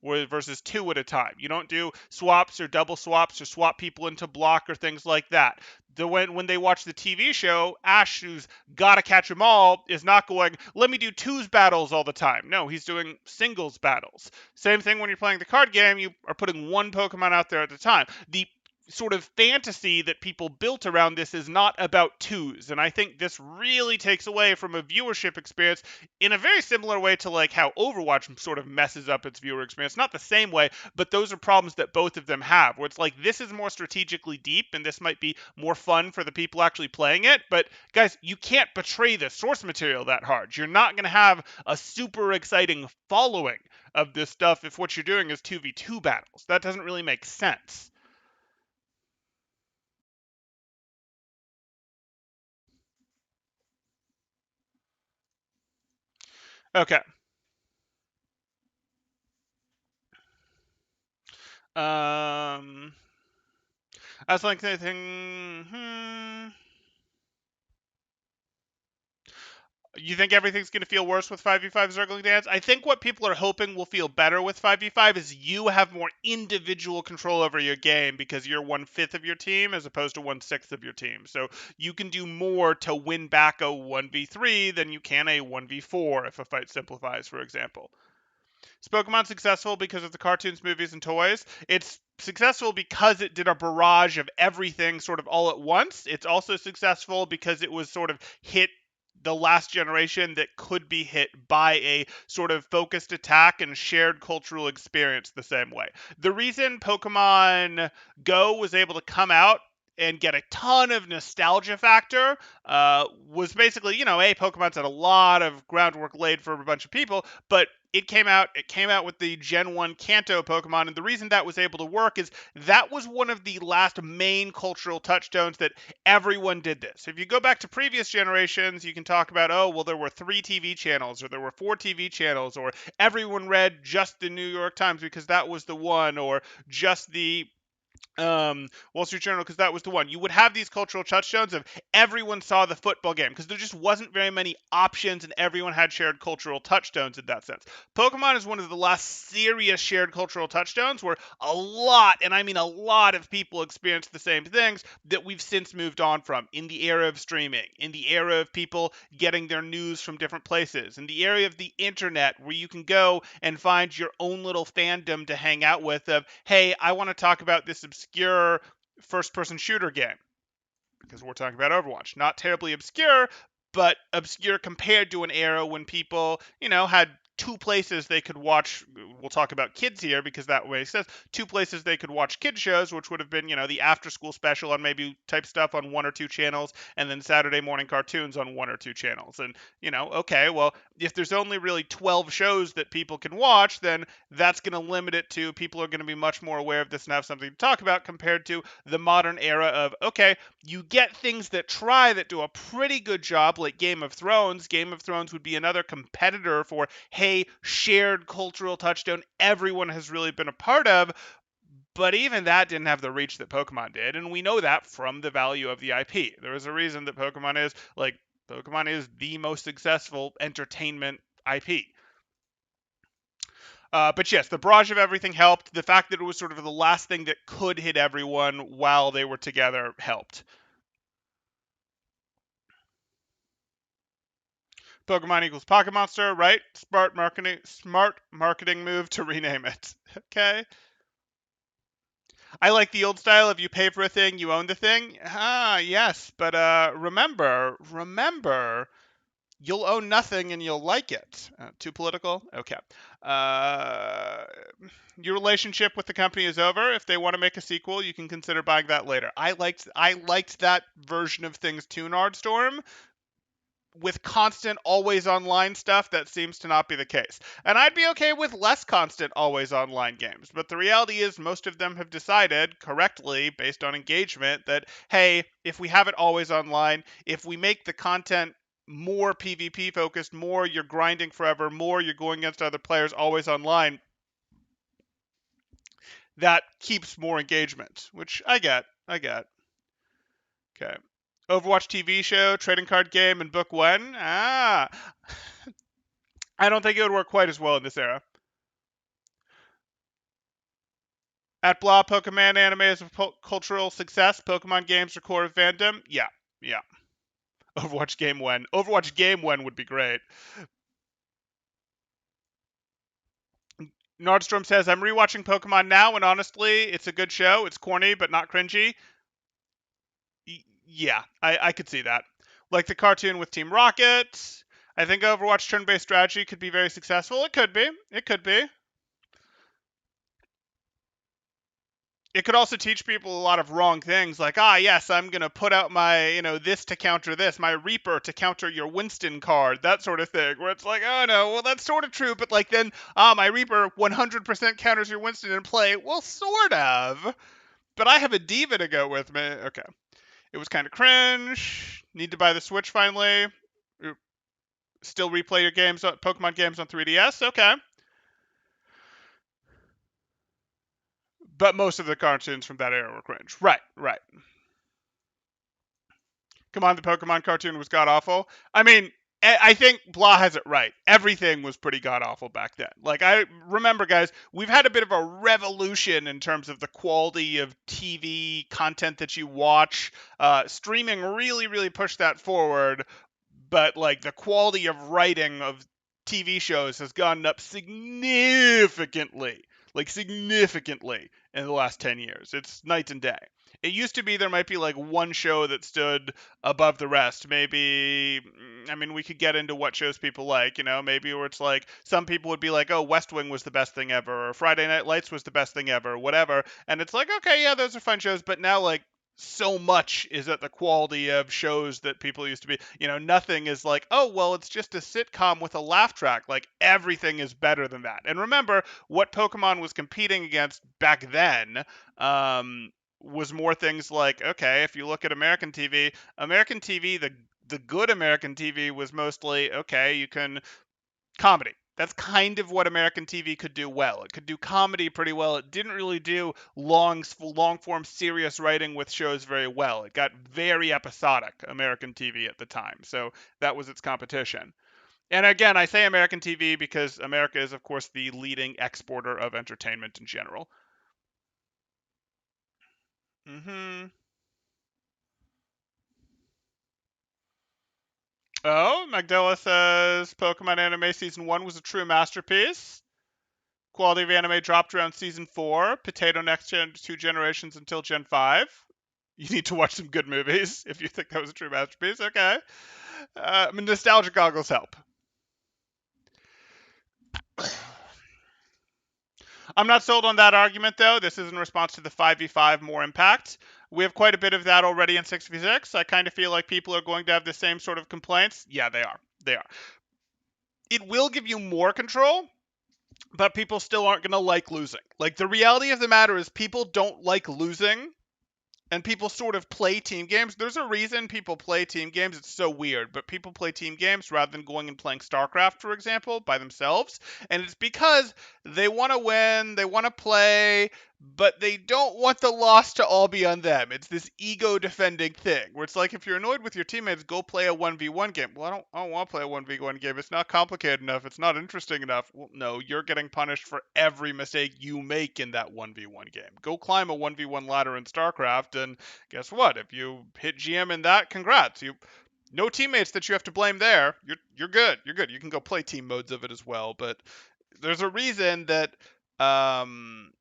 S1: versus two at a time. You don't do swaps or double swaps or swap people into block or things like that. When they watch the TV show, Ash, who's gotta catch them all, is not going, let me do twos battles all the time. No, he's doing singles battles. Same thing when you're playing the card game, you are putting one Pokemon out there at a time. The sort of fantasy that people built around this is not about twos, and I think this really takes away from a viewership experience in a very similar way to like how Overwatch sort of messes up its viewer experience. Not the same way, but those are problems that both of them have, where it's like, this is more strategically deep and this might be more fun for the people actually playing it, but guys, you can't betray the source material that hard. You're not going to have a super exciting following of this stuff if what you're doing is 2v2 battles. That doesn't really make sense. Okay. Um, I was like thinking, you think everything's going to feel worse with 5v5 Zergling Dance? I think what people are hoping will feel better with 5v5 is you have more individual control over your game because you're 1/5 of your team as opposed to 1/6 of your team. So you can do more to win back a 1v3 than you can a 1v4 if a fight simplifies, for example. Is Pokemon successful because of the cartoons, movies, and toys? It's successful because it did a barrage of everything sort of all at once. It's also successful because it was sort of hit the last generation that could be hit by a sort of focused attack and shared cultural experience the same way. The reason Pokemon Go was able to come out and get a ton of nostalgia factor was basically, Pokemon's had a lot of groundwork laid for a bunch of people, but it came out with the Gen 1 Kanto Pokemon, and the reason that was able to work is that was one of the last main cultural touchstones that everyone did this. If you go back to previous generations, you can talk about, oh, well, there were 3 TV channels, or there were 4 TV channels, or everyone read just the New York Times because that was the one, or just the Wall Street Journal because that was the one. You would have these cultural touchstones of everyone saw the football game because there just wasn't very many options and everyone had shared cultural touchstones in that sense. Pokemon is one of the last serious shared cultural touchstones where a lot, and I mean a lot of people experience the same things that we've since moved on from in the era of streaming, in the era of people getting their news from different places, in the area of the internet where you can go and find your own little fandom to hang out with of, hey, I want to talk about this obscure first person shooter game because we're talking about Overwatch. Not terribly obscure, but obscure compared to an era when people, had 2 places they could watch. We'll talk about kids here because that makes sense. 2 places they could watch kid shows, which would have been, the after school special on maybe type stuff on 1 or 2 channels, and then Saturday morning cartoons on 1 or 2 channels. And, okay, well, if there's only really 12 shows that people can watch, then that's going to limit it to people are going to be much more aware of this and have something to talk about compared to the modern era of, okay, you get things that do a pretty good job, like Game of Thrones. Game of Thrones would be another competitor for, hey, shared cultural touchstone everyone has really been a part of. But even that didn't have the reach that Pokemon did, and we know that from the value of the IP. There is a reason that Pokemon is the most successful entertainment IP. But yes, the barrage of everything helped. The fact that it was sort of the last thing that could hit everyone while they were together helped. Pokemon equals Pocket Monster, right? Smart marketing move to rename it. Okay. I like the old style of you pay for a thing, you own the thing. Ah, yes, but remember, you'll own nothing and you'll like it. Too political? Okay. Uh, your relationship with the company is over. If they want to make a sequel, you can consider buying that later. I liked that version of things too, Nardstorm. With constant always online stuff, that seems to not be the case. And I'd be okay with less constant always online games. But the reality is, most of them have decided correctly, based on engagement, that, hey, if we have it always online, if we make the content more PvP focused, more you're grinding forever, more you're going against other players always online, that keeps more engagement, which I get. I get. Okay. Overwatch TV show, trading card game, and book one. I don't think it would work quite as well in this era. At blah, Pokemon anime is a cultural success. Pokemon games are core of fandom. Yeah, yeah. Overwatch game when would be great. Nordstrom says, I'm rewatching Pokemon now, and honestly, it's a good show. It's corny, but not cringy. Yeah, I could see that. Like the cartoon with Team Rocket. I think Overwatch turn-based strategy could be very successful. It could be. It could be. It could also teach people a lot of wrong things, like, yes, I'm going to put out my, this to counter this, my Reaper to counter your Winston card, that sort of thing, where it's like, oh no, well, that's sort of true, but like then, my Reaper 100% counters your Winston in play. Well, sort of, but I have a Diva to go with me. Okay. It was kind of cringe. Need to buy the Switch finally. Still replay your games, Pokemon games on 3DS? Okay. But most of the cartoons from that era were cringe. Right, right. Come on, the Pokemon cartoon was god awful. I mean, I think Blah has it right. Everything was pretty god awful back then. Like, I remember, guys, we've had a bit of a revolution in terms of the quality of TV content that you watch. Streaming really, really pushed that forward, but like the quality of writing of TV shows has gone up significantly, like significantly in the last 10 years. It's night and day. It used to be there might be like one show that stood above the rest. Maybe, I mean, we could get into what shows people like, maybe where it's like some people would be like, oh, West Wing was the best thing ever, or Friday Night Lights was the best thing ever, whatever. And it's like, okay, yeah, those are fun shows, but now like so much is at the quality of shows that people used to be. Nothing is like, oh, well, it's just a sitcom with a laugh track. Like everything is better than that. And remember, what Pokemon was competing against back then was more things like, okay, if you look at American TV, the good American TV was mostly, okay, you can comedy. That's kind of what American TV could do well. It could do comedy pretty well. It didn't really do long form serious writing with shows very well. It got very episodic, American TV at the time. So that was its competition. And again, I say American TV because America is, of course, the leading exporter of entertainment in general. Hmm. Oh, Magdala says Pokemon Anime Season 1 was a true masterpiece. Quality of anime dropped around season 4. Potato next gen 2 generations until Gen 5. You need to watch some good movies if you think that was a true masterpiece. Okay. I mean, nostalgia goggles help. I'm not sold on that argument, though. This is in response to the 5v5 more impact. We have quite a bit of that already in 6v6. I kind of feel like people are going to have the same sort of complaints. Yeah, they are. They are. It will give you more control, but people still aren't going to like losing. Like, the reality of the matter is people don't like losing, and people sort of play team games. There's a reason people play team games. It's so weird, but people play team games rather than going and playing StarCraft, for example, by themselves. And it's because they want to win, they want to play, but they don't want the loss to all be on them. It's this ego defending thing where it's like, if you're annoyed with your teammates, go play a 1v1 game. Well, I don't want to play a 1v1 game. It's not complicated enough. It's not interesting enough. Well, no, you're getting punished for every mistake you make in that 1v1 game. Go climb a 1v1 ladder in StarCraft, and guess what? If you hit GM in that, congrats. No teammates that you have to blame there. You're good. You're good. You can go play team modes of it as well, but there's a reason that um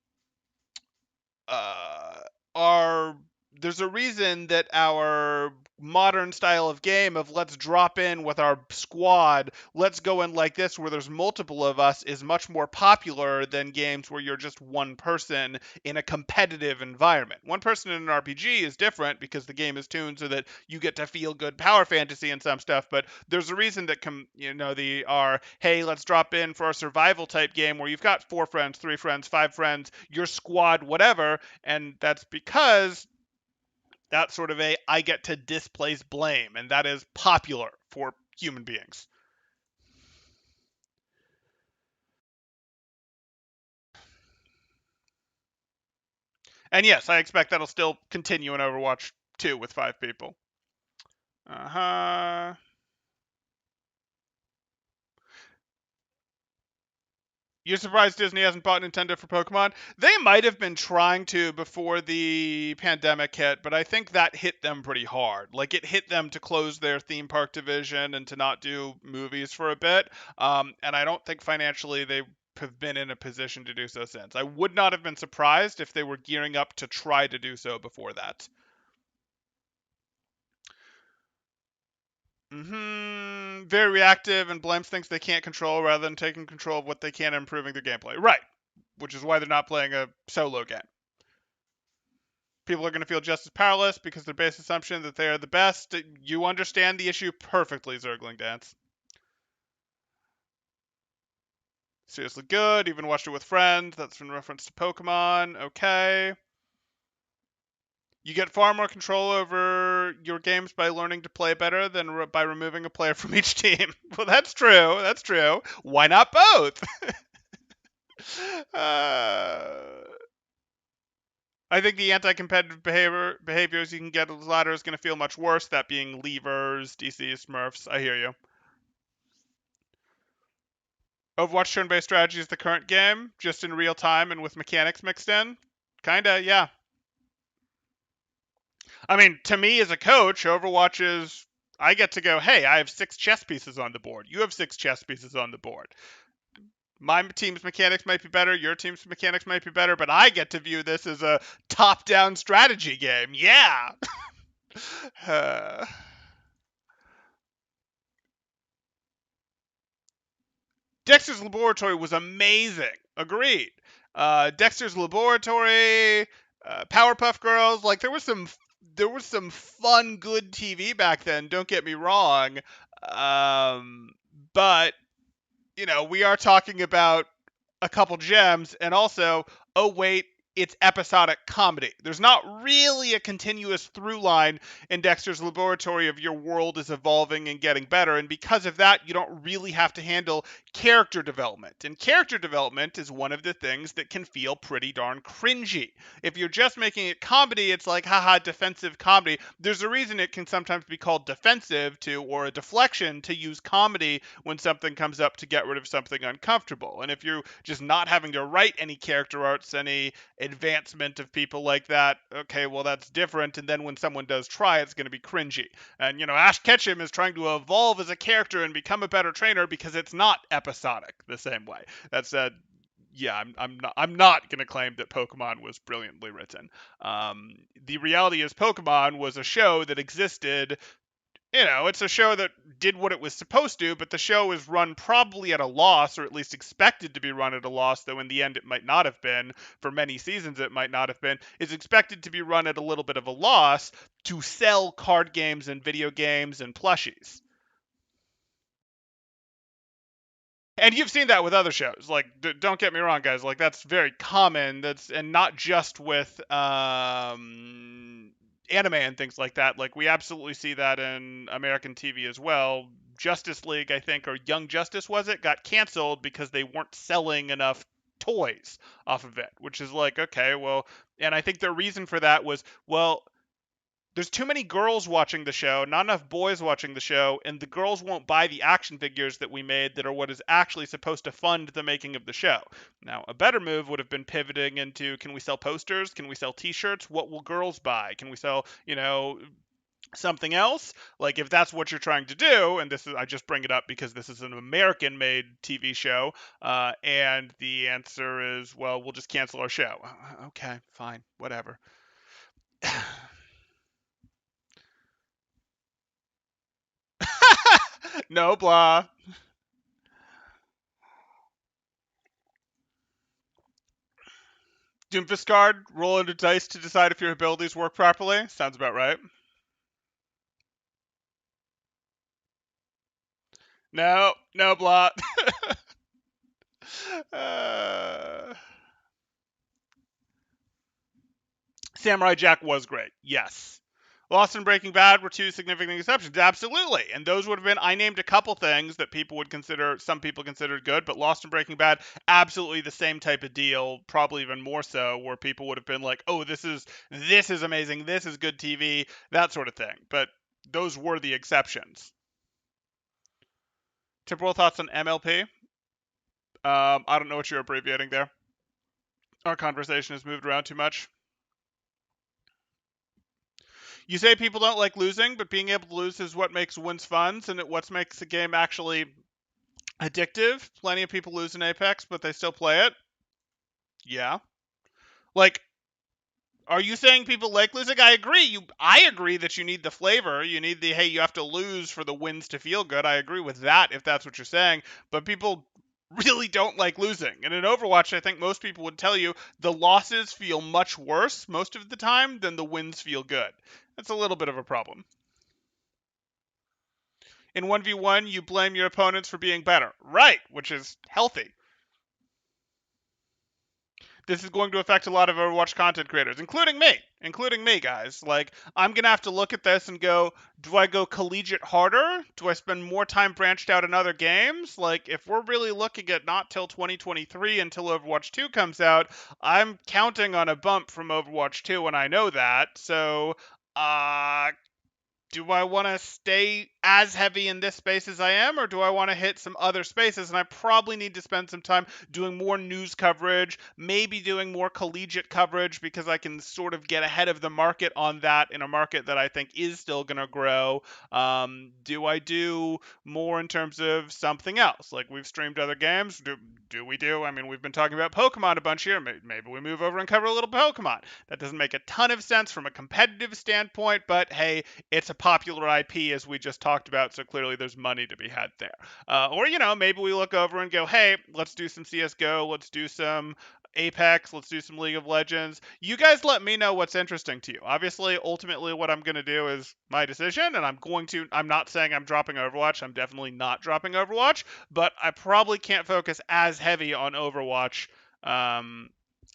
S1: uh, our there's a reason that our modern style of game of let's drop in with our squad, let's go in like this where there's multiple of us is much more popular than games where you're just one person in a competitive environment. One person in an RPG is different because the game is tuned so that you get to feel good power fantasy and some stuff, but there's a reason that hey, let's drop in for a survival type game where you've got 4 friends, 3 friends, 5 friends, your squad, whatever, and that's because that's sort of I get to displace blame, and that is popular for human beings. And yes, I expect that'll still continue in Overwatch 2 with 5 people. Uh-huh. You're surprised Disney hasn't bought Nintendo for Pokemon? They might have been trying to before the pandemic hit, but I think that hit them pretty hard. Like, it hit them to close their theme park division and to not do movies for a bit. And I don't think financially they have been in a position to do so since. I would not have been surprised if they were gearing up to try to do so before that. Very reactive and blames things they can't control rather than taking control of what they can and improving their gameplay. Right. Which is why they're not playing a solo game. People are going to feel just as powerless because their base assumption that they are the best. You understand the issue perfectly, Zergling Dance. Seriously good. Even watched it with friends. That's in reference to Pokemon. Okay. You get far more control over your games by learning to play better than by removing a player from each team. Well, that's true. That's true. Why not both? uh, I think the anti-competitive behaviors you can get with ladder is going to feel much worse. That being levers, DC, Smurfs. I hear you. Overwatch turn-based strategy is the current game, just in real time and with mechanics mixed in. Kinda, yeah. I mean, to me as a coach, Overwatch is I get to go, hey, I have 6 chess pieces on the board. You have 6 chess pieces on the board. My team's mechanics might be better, your team's mechanics might be better, but I get to view this as a top-down strategy game. Yeah. uh, Dexter's Laboratory was amazing. Agreed. Dexter's Laboratory, Powerpuff Girls, like there was some fun, good TV back then. Don't get me wrong, but we are talking about a couple gems, and also, oh wait, it's episodic comedy. There's not really a continuous through line in Dexter's Laboratory of your world is evolving and getting better, and because of that, you don't really have to handle character development. And character development is one of the things that can feel pretty darn cringy. If you're just making it comedy, it's like, haha, defensive comedy. There's a reason it can sometimes be called defensive or a deflection to use comedy when something comes up to get rid of something uncomfortable. And if you're just not having to write any character arcs, any advancement of people like that, okay, well, that's different. And then when someone does try, it's going to be cringy. And, Ash Ketchum is trying to evolve as a character and become a better trainer because it's not episodic the same way. That said, yeah, I'm not going to claim that Pokemon was brilliantly written. The reality is Pokemon was a show that existed. It's a show that did what it was supposed to, but the show is run probably at a loss, or at least expected to be run at a loss, though in the end it might not have been. For many seasons it might not have been. Is expected to be run at a little bit of a loss to sell card games and video games and plushies. And you've seen that with other shows. Like, don't get me wrong, guys. Like, that's very common. And not just with anime and things like that. Like, we absolutely see that in American TV as well. Justice League, I think, or Young Justice was it, got canceled because they weren't selling enough toys off of it. Which is like, okay, well, and I think the reason for that was, well, there's too many girls watching the show, not enough boys watching the show, and the girls won't buy the action figures that we made that are what is actually supposed to fund the making of the show. Now, a better move would have been pivoting into, can we sell posters? Can we sell t-shirts? What will girls buy? Can we sell, something else? Like, if that's what you're trying to do, and I just bring it up because this is an American made TV show, and the answer is, well, we'll just cancel our show. Okay, fine, whatever. No, blah. Doomfist roll a dice to decide if your abilities work properly. Sounds about right. No, no, blah. uh... Samurai Jack was great. Yes. Lost and Breaking Bad were 2 significant exceptions. Absolutely. And those would have been, I named a couple things that some people considered good, but Lost and Breaking Bad, absolutely the same type of deal, probably even more so, where people would have been like, oh, this is amazing, this is good TV, that sort of thing. But those were the exceptions. Temporal thoughts on MLP? I don't know what you're abbreviating there. Our conversation has moved around too much. You say people don't like losing, but being able to lose is what makes wins fun, and what makes a game actually addictive. Plenty of people lose in Apex, but they still play it. Yeah. Like, are you saying people like losing? I agree. I agree that you need the flavor. You need the, hey, you have to lose for the wins to feel good. I agree with that if that's what you're saying. But people really don't like losing. And in Overwatch, I think most people would tell you the losses feel much worse most of the time than the wins feel good. That's a little bit of a problem. In 1v1, you blame your opponents for being better. Right, which is healthy. This is going to affect a lot of Overwatch content creators, including me. including me, guys. Like, I'm gonna have to look at this and go, do I go collegiate harder? Do I spend more time branched out in other games? Like, if we're really looking at not till 2023 until Overwatch 2 comes out, I'm counting on a bump from Overwatch 2, and I know that. So, uh, do I want to stay as heavy in this space as I am, or do I want to hit some other spaces? And I probably need to spend some time doing more news coverage, maybe doing more collegiate coverage, because I can sort of get ahead of the market on that in a market that I think is still going to grow. Do I do more in terms of something else? Like, we've streamed other games. Do we do? I mean, we've been talking about Pokemon a bunch here. Maybe we move over and cover a little Pokemon. That doesn't make a ton of sense from a competitive standpoint, but hey, it's a popular IP, as we just talked about, so clearly there's money to be had there. Or, maybe we look over and go, hey, let's do some CSGO, let's do some Apex, let's do some League of Legends. You guys let me know what's interesting to you. Obviously, ultimately, what I'm going to do is my decision, and I'm not saying I'm dropping Overwatch. I'm definitely not dropping Overwatch, but I probably can't focus as heavy on Overwatch.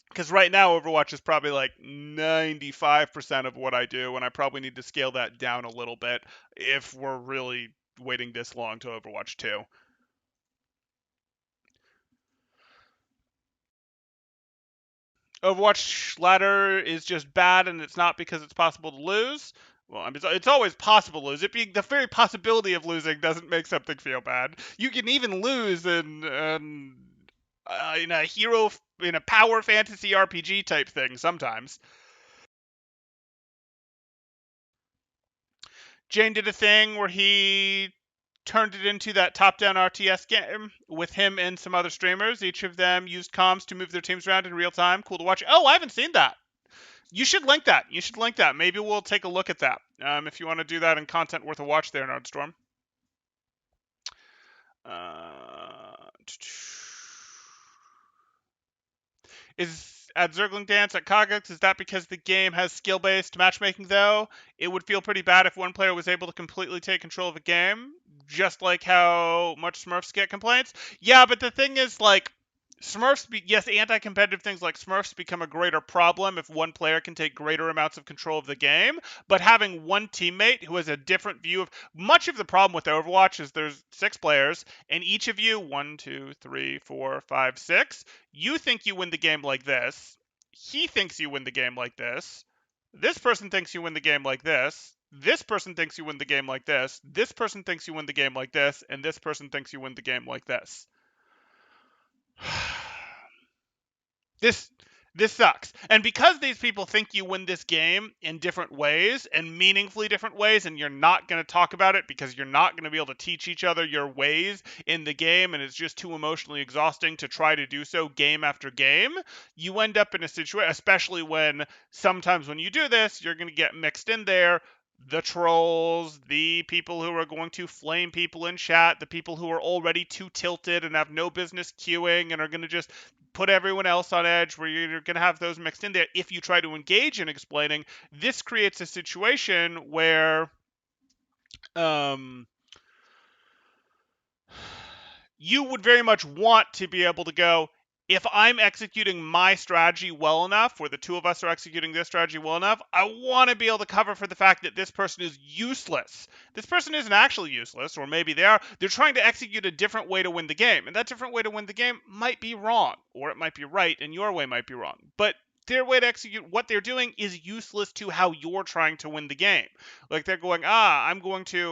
S1: Because right now Overwatch is probably like 95% of what I do, and I probably need to scale that down a little bit if we're really waiting this long to Overwatch 2. Overwatch ladder is just bad, and it's not because it's possible to lose. Well, I mean, it's always possible to lose. It being the very possibility of losing doesn't make something feel bad. You can even lose in a in a power fantasy RPG type thing sometimes. Jane did a thing where he turned it into that top-down RTS game with him and some other streamers. Each of them used comms to move their teams around in real time. Cool to watch. Oh, I haven't seen that. You should link that. You should link that. Maybe we'll take a look at that. If you want to do that in content worth a watch there, Nordstorm. Uh, Is at Zergling Dance at Kagux, is that because the game has skill-based matchmaking, though? It would feel pretty bad if one player was able to completely take control of a game, just like how much Smurfs get complaints. Yeah, but the thing is, like, yes, anti-competitive things like Smurfs become a greater problem if one player can take greater amounts of control of the game, but having one teammate who has a different view of much of the problem with Overwatch is there's 6 players, and each of you, 1, 2, 3, 4, 5, 6, you think you win the game like this, he thinks you win the game like this person thinks you win the game like this person thinks you win the game like this person thinks you win the game like this, and this person thinks you win the game like this. This this sucks. And because these people think you win this game in different ways and meaningfully different ways, and you're not going to talk about it because you're not going to be able to teach each other your ways in the game, and it's just too emotionally exhausting to try to do so game after game, you end up in a situation, especially when sometimes when you do this, you're going to get mixed in there. The trolls, the people who are going to flame people in chat, the people who are already too tilted and have no business queuing and are going to just put everyone else on edge, where you're going to have those mixed in there. If you try to engage in explaining, this creates a situation where um, you would very much want to be able to go, if I'm executing my strategy well enough, or the two of us are executing this strategy well enough, I want to be able to cover for the fact that this person is useless. This person isn't actually useless, or maybe they are. They're trying to execute a different way to win the game, and that different way to win the game might be wrong, or it might be right, and your way might be wrong. But their way to execute what they're doing is useless to how you're trying to win the game. Like, they're going, I'm gonna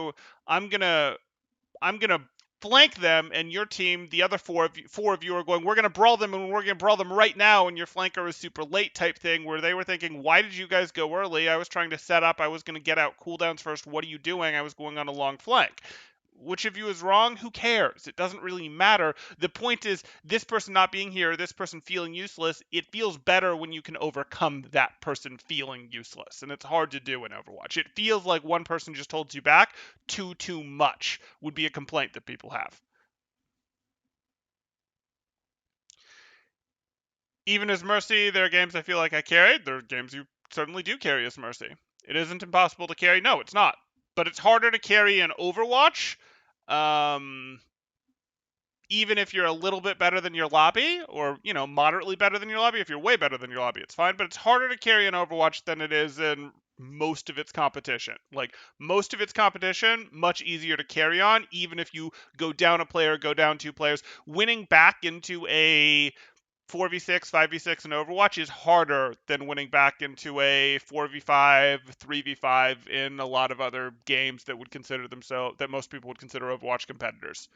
S1: flank them, and your team, the other four of you are going, we're gonna brawl them, and we're gonna brawl them right now, and your flanker is super late type thing, where they were thinking, why did you guys go early? I was trying to set up, I was gonna get out cooldowns first. What are you doing? I was going on a long flank. Which of you is wrong? Who cares? It doesn't really matter. The point is, this person not being here, this person feeling useless, it feels better when you can overcome that person feeling useless. And it's hard to do in Overwatch. It feels like one person just holds you back too much, would be a complaint that people have. Even as Mercy, there are games I feel like I carried. There are games you certainly do carry as Mercy. It isn't impossible to carry. No, it's not. But it's harder to carry in Overwatch. Um, even if you're a little bit better than your lobby, or moderately better than your lobby. If you're way better than your lobby, it's fine. But it's harder to carry in Overwatch than it is in most of its competition. Like most of its competition, much easier to carry on, even if you go down a player, go down two players. Winning back into a 4v6, 5v6 in Overwatch is harder than winning back into a 4v5, 3v5 in a lot of other games that would consider themselves, that most people would consider Overwatch competitors.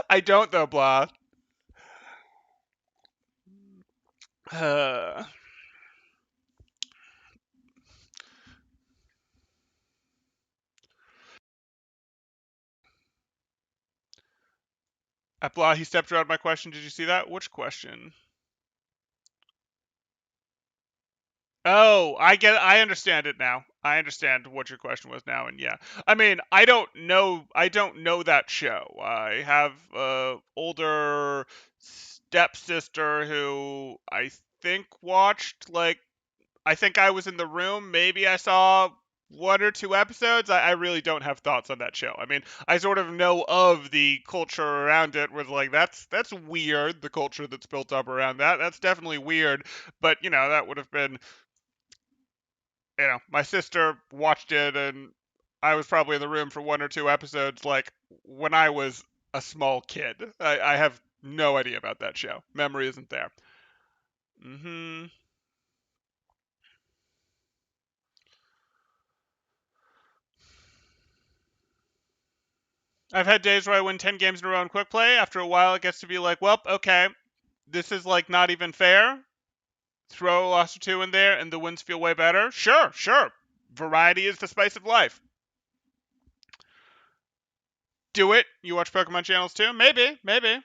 S1: I don't though, blah. Uh, blah, he stepped around my question. Did you see that? Which question? Oh, I get it. I understand it now. I understand what your question was now, and yeah. I mean, I don't know that show. I have a older stepsister who I think watched, like, I think I was in the room. Maybe I saw one or two episodes. I really don't have thoughts on that show. I mean, I sort of know of the culture around it. Was like, that's weird. The culture that's built up around that. That's definitely weird. But that would have been, my sister watched it, and I was probably in the room for one or two episodes, like when I was a small kid. I have no idea about that show. Memory isn't there. Hmm. I've had days where I win 10 games in a row in quick play. After a while, it gets to be like, well, okay, this is like not even fair. Throw a loss or two in there, and the wins feel way better. Sure, sure. Variety is the spice of life. Do it. You watch Pokemon channels too? Maybe, maybe.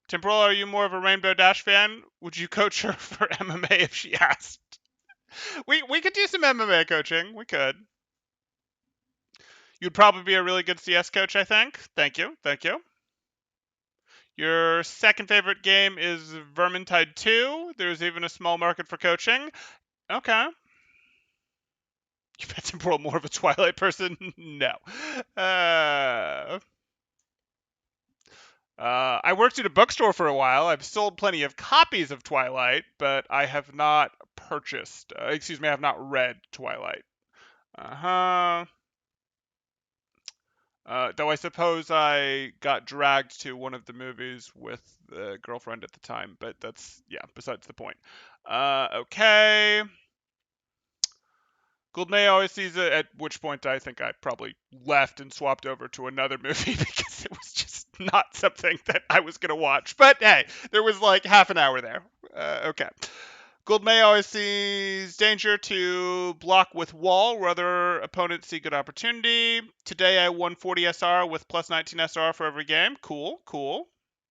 S1: Temporal, are you more of a Rainbow Dash fan? Would you coach her for MMA if she asked? We could do some MMA coaching. We could. You'd probably be a really good CS coach, I think. Thank you. Thank you. Your second favorite game is Vermintide 2. There's even a small market for coaching. Okay. You bet Temporal more of a Twilight person? No. Uh, I worked at a bookstore for a while. I've sold plenty of copies of Twilight, but I have not purchased, I have not read Twilight. Uh-huh. Though I suppose I got dragged to one of the movies with the girlfriend at the time, but that's, yeah, besides the point. Okay. Goldmay always sees it, at which point I think I probably left and swapped over to another movie because it was just not something that I was going to watch. But hey, there was like half an hour there. Okay. Goldmay always sees danger to block with wall where other opponents see good opportunity. Today I won 40 SR with plus 19 SR for every game. Cool, cool.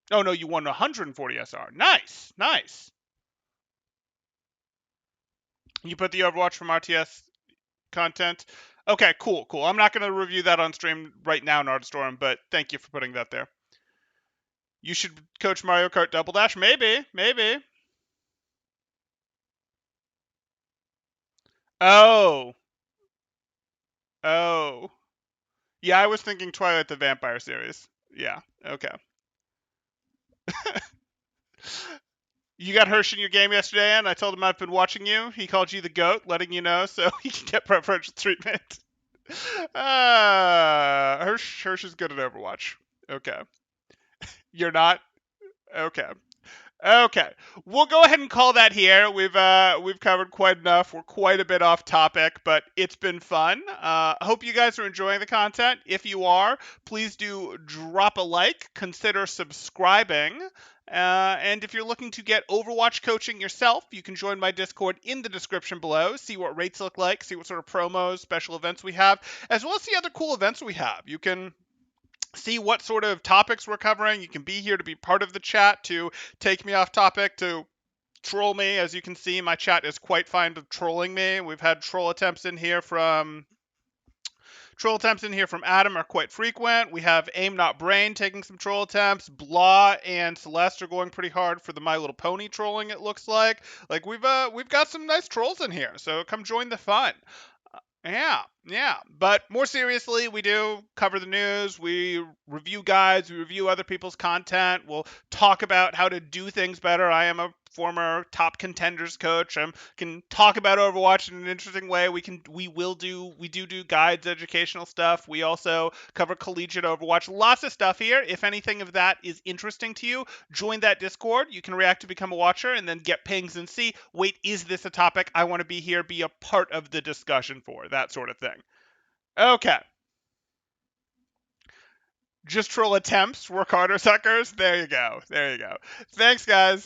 S1: Oh no, you won 140 SR. Nice, nice. You put the Overwatch from RTS content. Okay, cool, cool. I'm not going to review that on stream right now, Nardstorm, but thank you for putting that there. You should coach Mario Kart Double Dash? Maybe, maybe. Oh, oh. Yeah, I was thinking Twilight the Vampire series. Yeah, okay. You got Hirsch in your game yesterday, and I told him I've been watching you. He called you the GOAT, letting you know so he can get preferential treatment. Hirsch is good at Overwatch. Okay. You're not? Okay. Okay, we'll go ahead and call that here. We've covered quite enough. We're quite a bit off topic, but it's been fun. Hope you guys are enjoying the content. If you are, please do drop a like. Consider subscribing. And if you're looking to get Overwatch coaching yourself, you can join my Discord in the description below. See what rates look like. See what sort of promos, special events we have, as well as see other cool events we have. You can see what sort of topics we're covering. You can be here to be part of the chat, to take me off topic, to troll me. As you can see, my chat is quite fine with trolling me. We've had troll attempts in here from Adam are quite frequent. We have Aim Not Brain taking some troll attempts. Blah and Celeste are going pretty hard for the My Little Pony trolling, it looks like. Like we've got some nice trolls in here, so come join the fun. Yeah, yeah. But more seriously, we do cover the news. We review guides. We review other people's content. We'll talk about how to do things better. I am a former top contenders coach. I can talk about Overwatch in an interesting way. We do guides, educational stuff. We also cover collegiate Overwatch. Lots of stuff here. If anything of that is interesting to you, join that Discord. You can react to become a watcher and then get pings and see, wait, is this a topic I want to be here, be a part of the discussion for, that sort of thing. Okay. Just troll attempts, work harder, suckers. There you go. There you go. Thanks, guys.